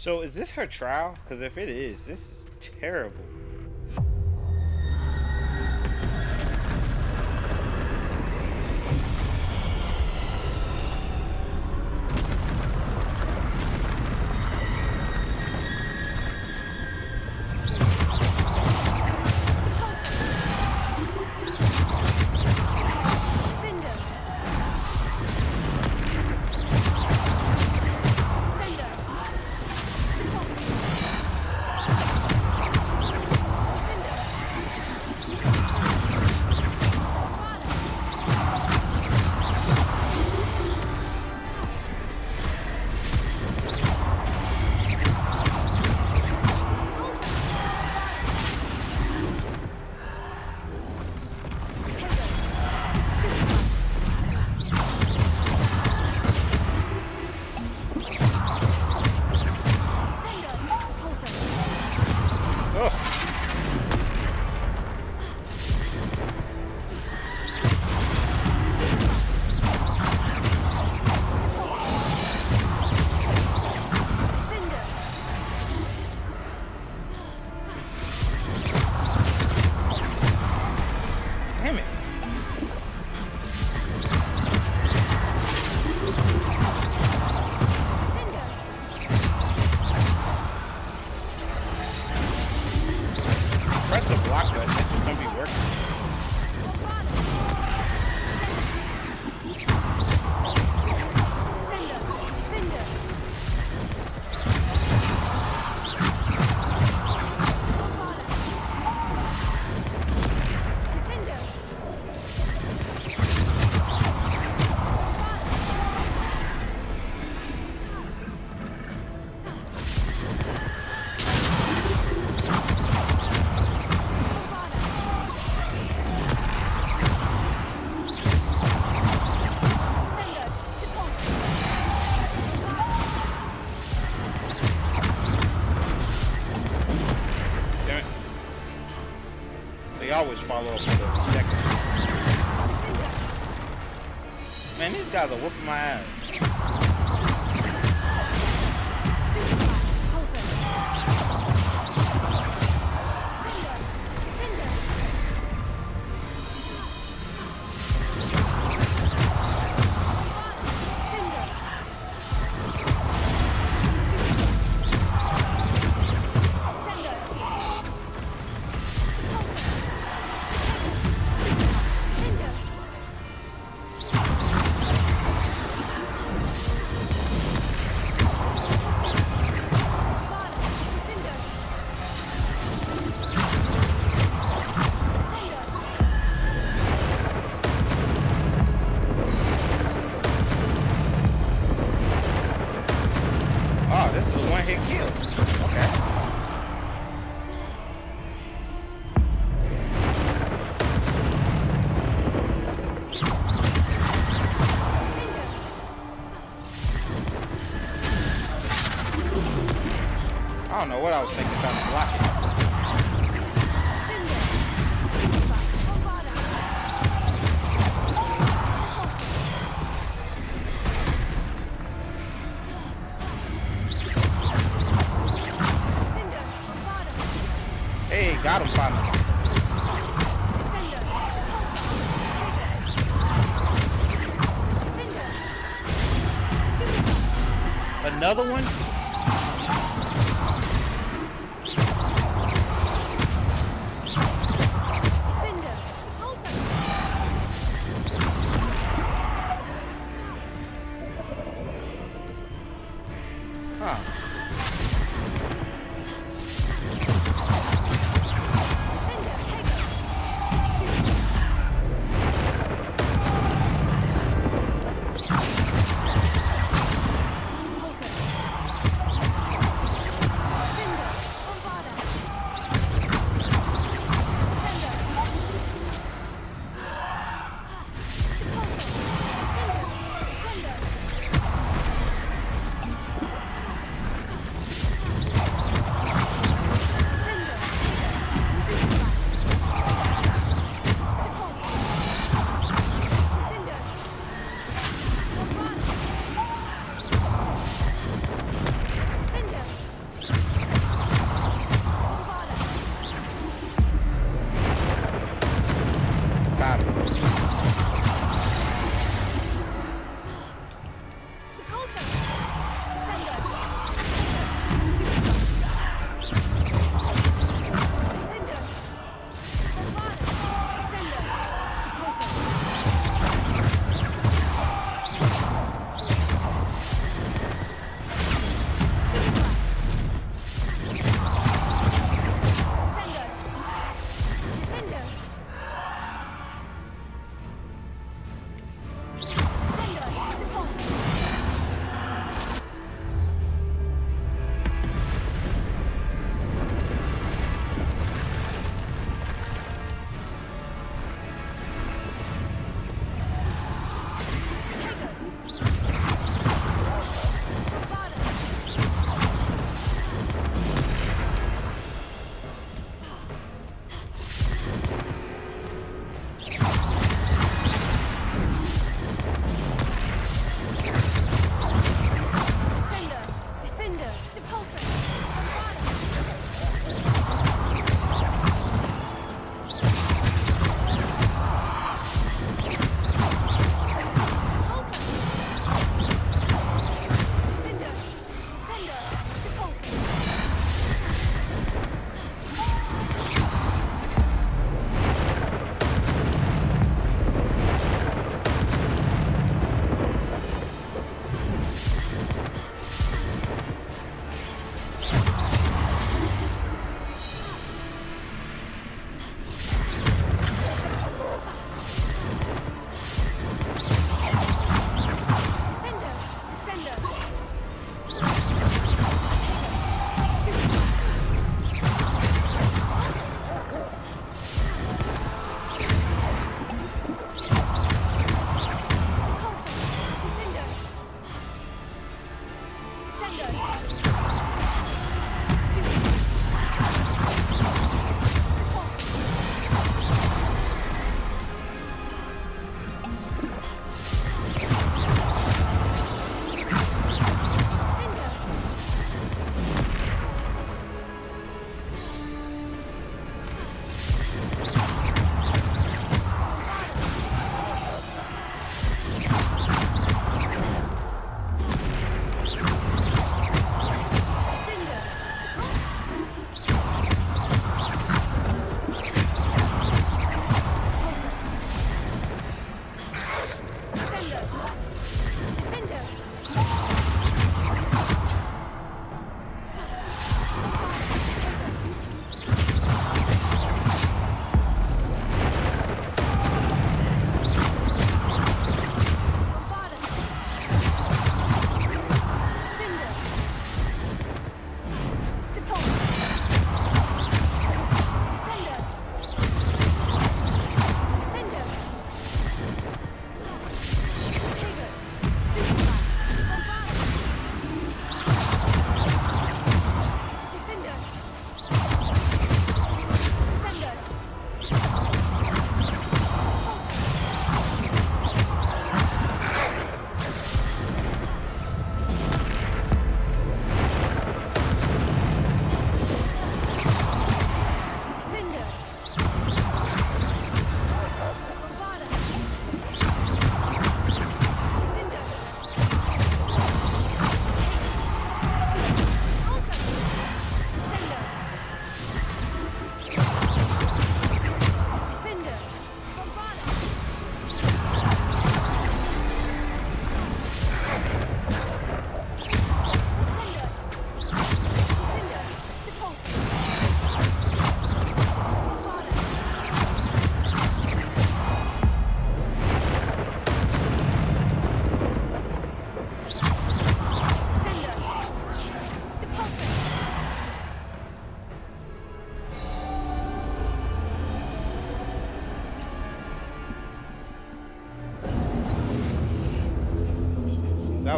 So is this her trial? Because if it is, this is terrible. Always follow up with a second. Man, these guys are whooping my ass. I don't know what I was thinking trying to block it. Hey, got him finally. Another one?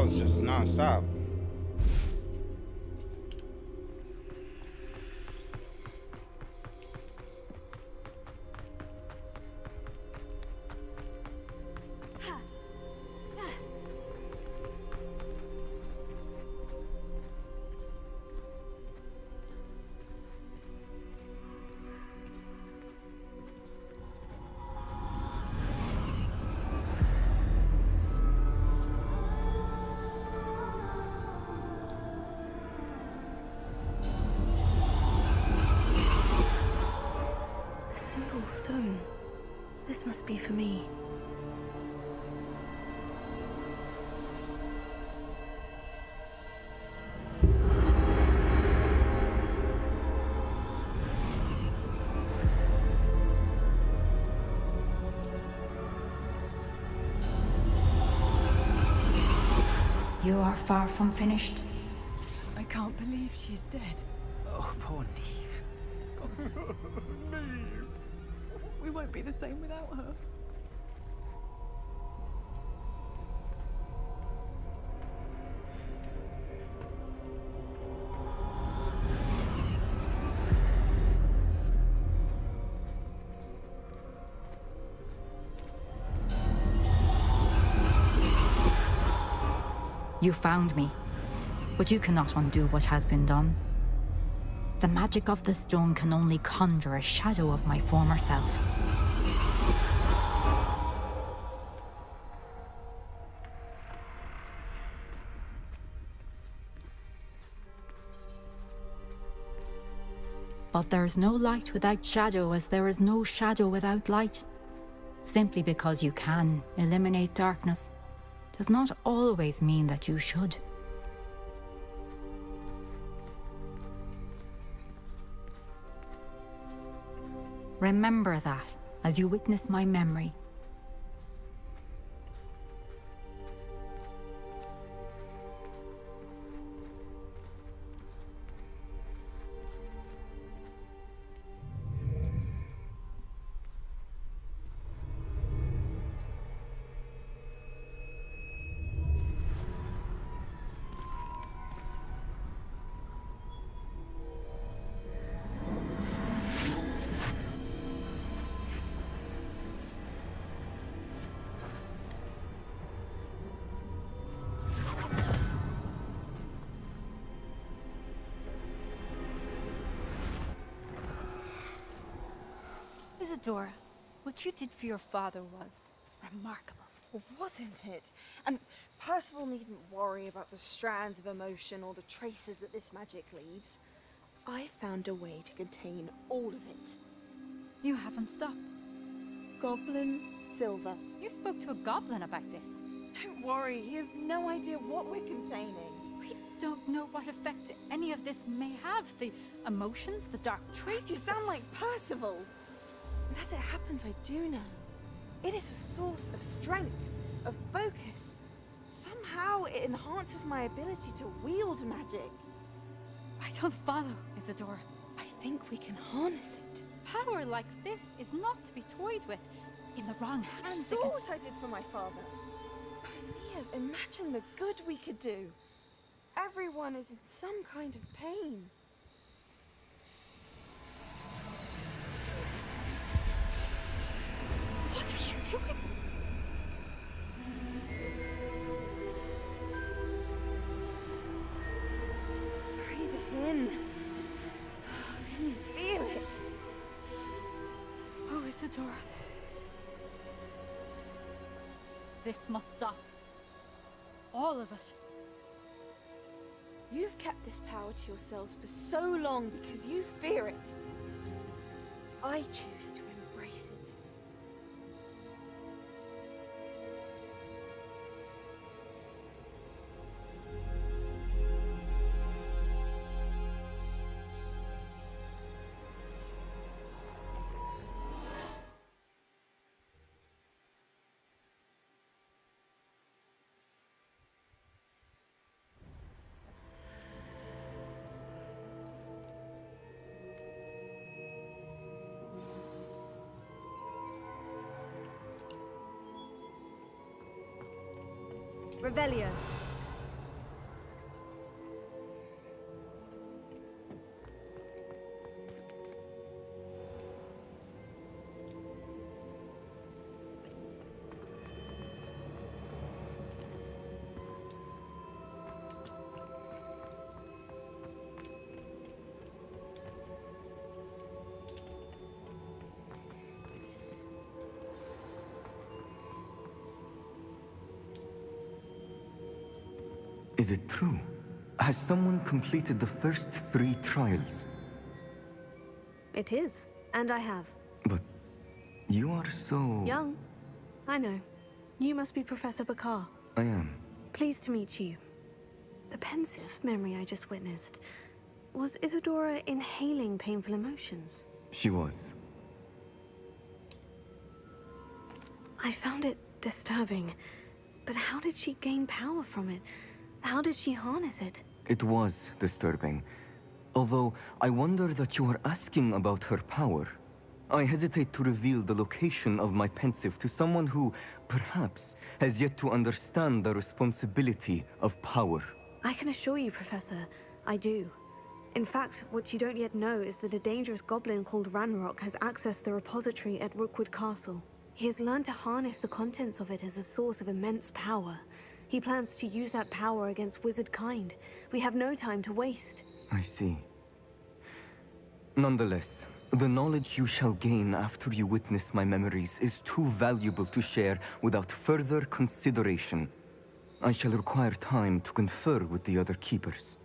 was just non-stop. A simple stone. This must be for me. You are far from finished. I can't believe she's dead. Oh, poor Neve. Neve! We won't be the same without her. You found me, but you cannot undo what has been done. The magic of the stone can only conjure a shadow of my former self. But there's no light without shadow, as there is no shadow without light. Simply because you can eliminate darkness does not always mean that you should. Remember that as you witness my memory. Isadora, what you did for your father was remarkable. Well, wasn't it? And Percival needn't worry about the strands of emotion or the traces that this magic leaves. I found a way to contain all of it. You haven't stopped. Goblin Silver. You spoke to a goblin about this. Don't worry, he has no idea what we're containing. We don't know what effect any of this may have. The emotions, the dark traits. You sound like Percival. And as it happens, I do know. It is a source of strength, of focus. Somehow it enhances my ability to wield magic. I don't follow, Isadora. I think we can harness it. Power like this is not to be toyed with. In the wrong hands. You saw what I did for my father. Neve, imagine the good we could do. Everyone is in some kind of pain. What are you doing? Breathe it in. Can you feel it? Oh, Isadora. This must stop. All of it. You've kept this power to yourselves for so long because you fear it. I choose to embrace it. Revelio. Is it true? Has someone completed the first 3 trials? It is, and I have. But you are so... Young. I know. You must be Professor Bakar. I am. Pleased to meet you. The pensive memory I just witnessed. Was Isadora inhaling painful emotions? She was. I found it disturbing. But how did she gain power from it? How did she harness it? It was disturbing. Although, I wonder that you are asking about her power. I hesitate to reveal the location of my pensive to someone who, perhaps, has yet to understand the responsibility of power. I can assure you, Professor, I do. In fact, what you don't yet know is that a dangerous goblin called Ranrock has accessed the repository at Rookwood Castle. He has learned to harness the contents of it as a source of immense power. He plans to use that power against wizard kind. We have no time to waste. I see. Nonetheless, the knowledge you shall gain after you witness my memories is too valuable to share without further consideration. I shall require time to confer with the other keepers.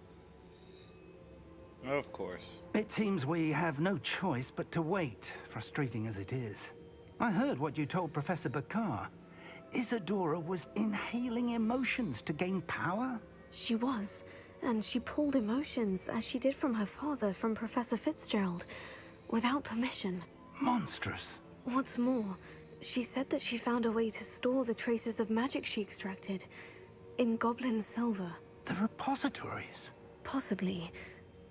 Of course. It seems we have no choice but to wait, frustrating as it is. I heard what you told Professor Bakar. Isadora was inhaling emotions to gain power? She was, and she pulled emotions, as she did from her father, from Professor Fitzgerald, without permission. Monstrous. What's more, she said that she found a way to store the traces of magic she extracted in goblin silver. The repositories? Possibly.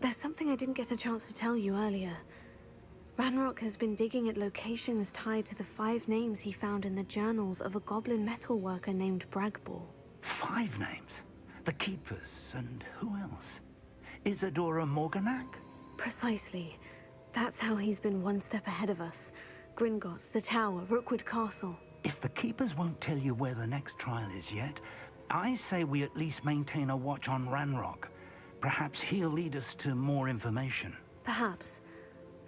There's something I didn't get a chance to tell you earlier. Ranrock has been digging at locations tied to the 5 names he found in the journals of a goblin metalworker named Bragbor. 5 names? The Keepers, and who else? Isadora Morganac? Precisely. That's how he's been one step ahead of us. Gringotts, the Tower, Rookwood Castle. If the Keepers won't tell you where the next trial is yet, I say we at least maintain a watch on Ranrock. Perhaps he'll lead us to more information. Perhaps.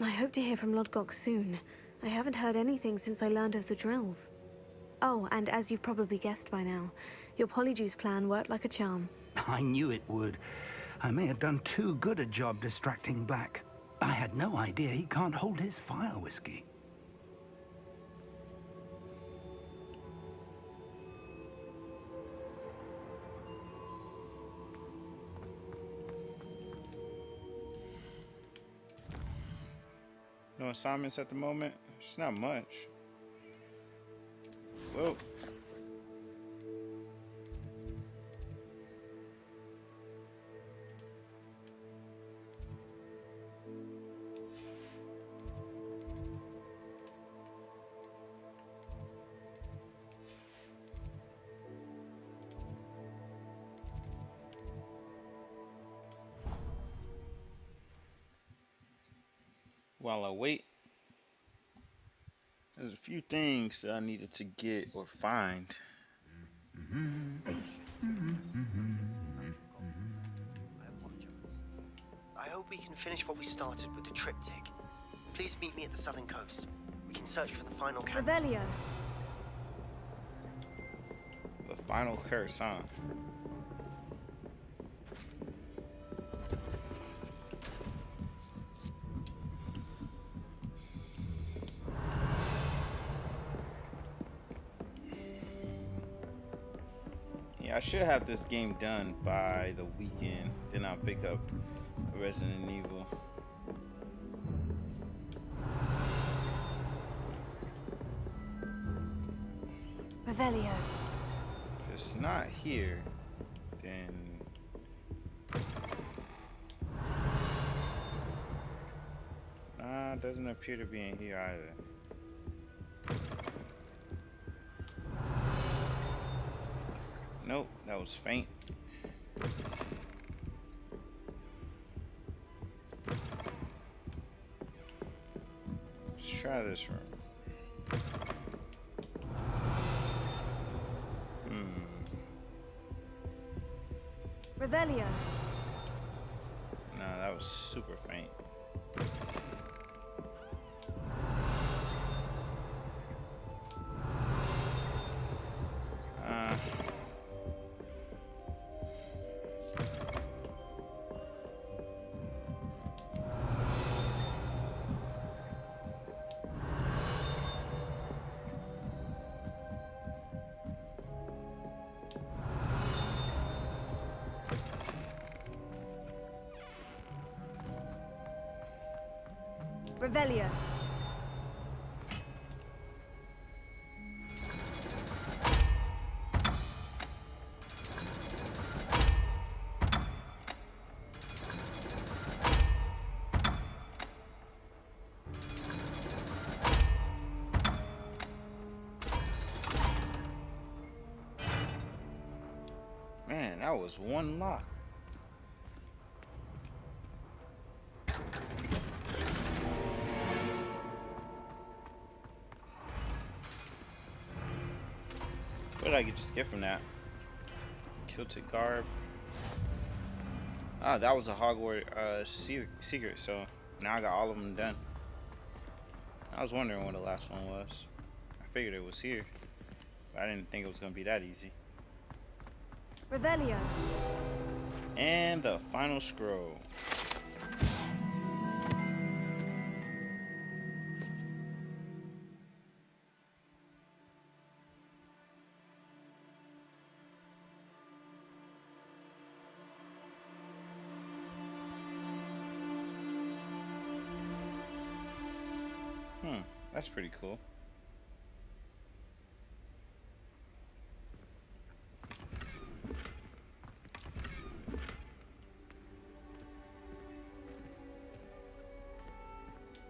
I hope to hear from Lodgok soon. I haven't heard anything since I learned of the drills. Oh, and as you've probably guessed by now, your Polyjuice plan worked like a charm. I knew it would. I may have done too good a job distracting Black. I had no idea he can't hold his fire whiskey. No assignments at the moment? It's not much. Whoa. While I wait, there's a few things that I needed to get or find. I hope we can finish what we started with the triptych. Please meet me at the southern coast. We can search for the final candle. Revelio. The final curse, huh? I should have this game done by the weekend. Then I'll pick up Resident Evil. Revelio. If it's not here, then it doesn't appear to be in here either. Nope, that was faint. Let's try this room. Revelio. Nah, that was super faint. Revelio. Man, that was one lock. What did I just get from that? Kilted garb. Ah, that was a Hogwarts secret, so now I got all of them done. I was wondering what the last one was. I figured it was here, but I didn't think it was gonna be that easy. Revelio. And the final scroll. That's pretty cool.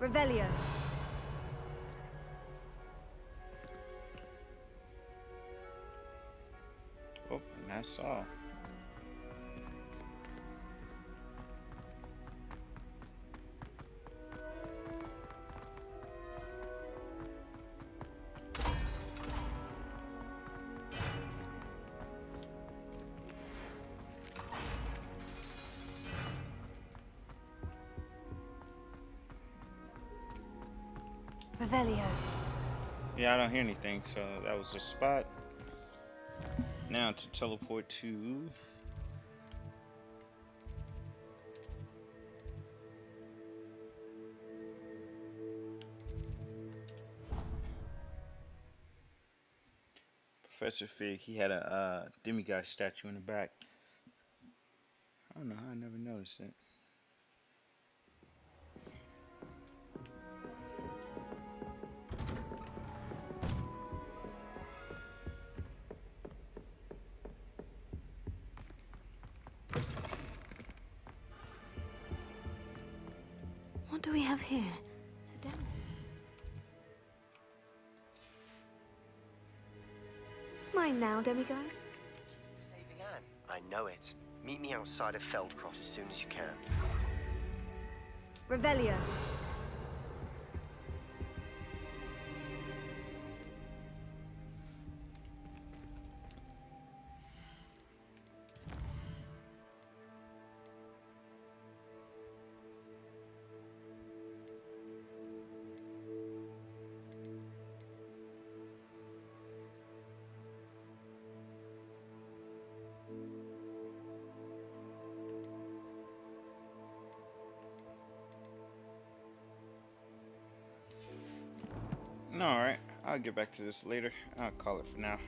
Revelio. Oh, and that's all. Revelio. Yeah, I don't hear anything, so that was the spot. Now to teleport to Professor Fig. He had a demigod statue in the back. I don't know how I never noticed it. What do we have here? A demo. Mine now, demigod. Saving Anne. I know it. Meet me outside of Feldcrot as soon as you can. Revelio. Alright, I'll get back to this later. I'll call it for now.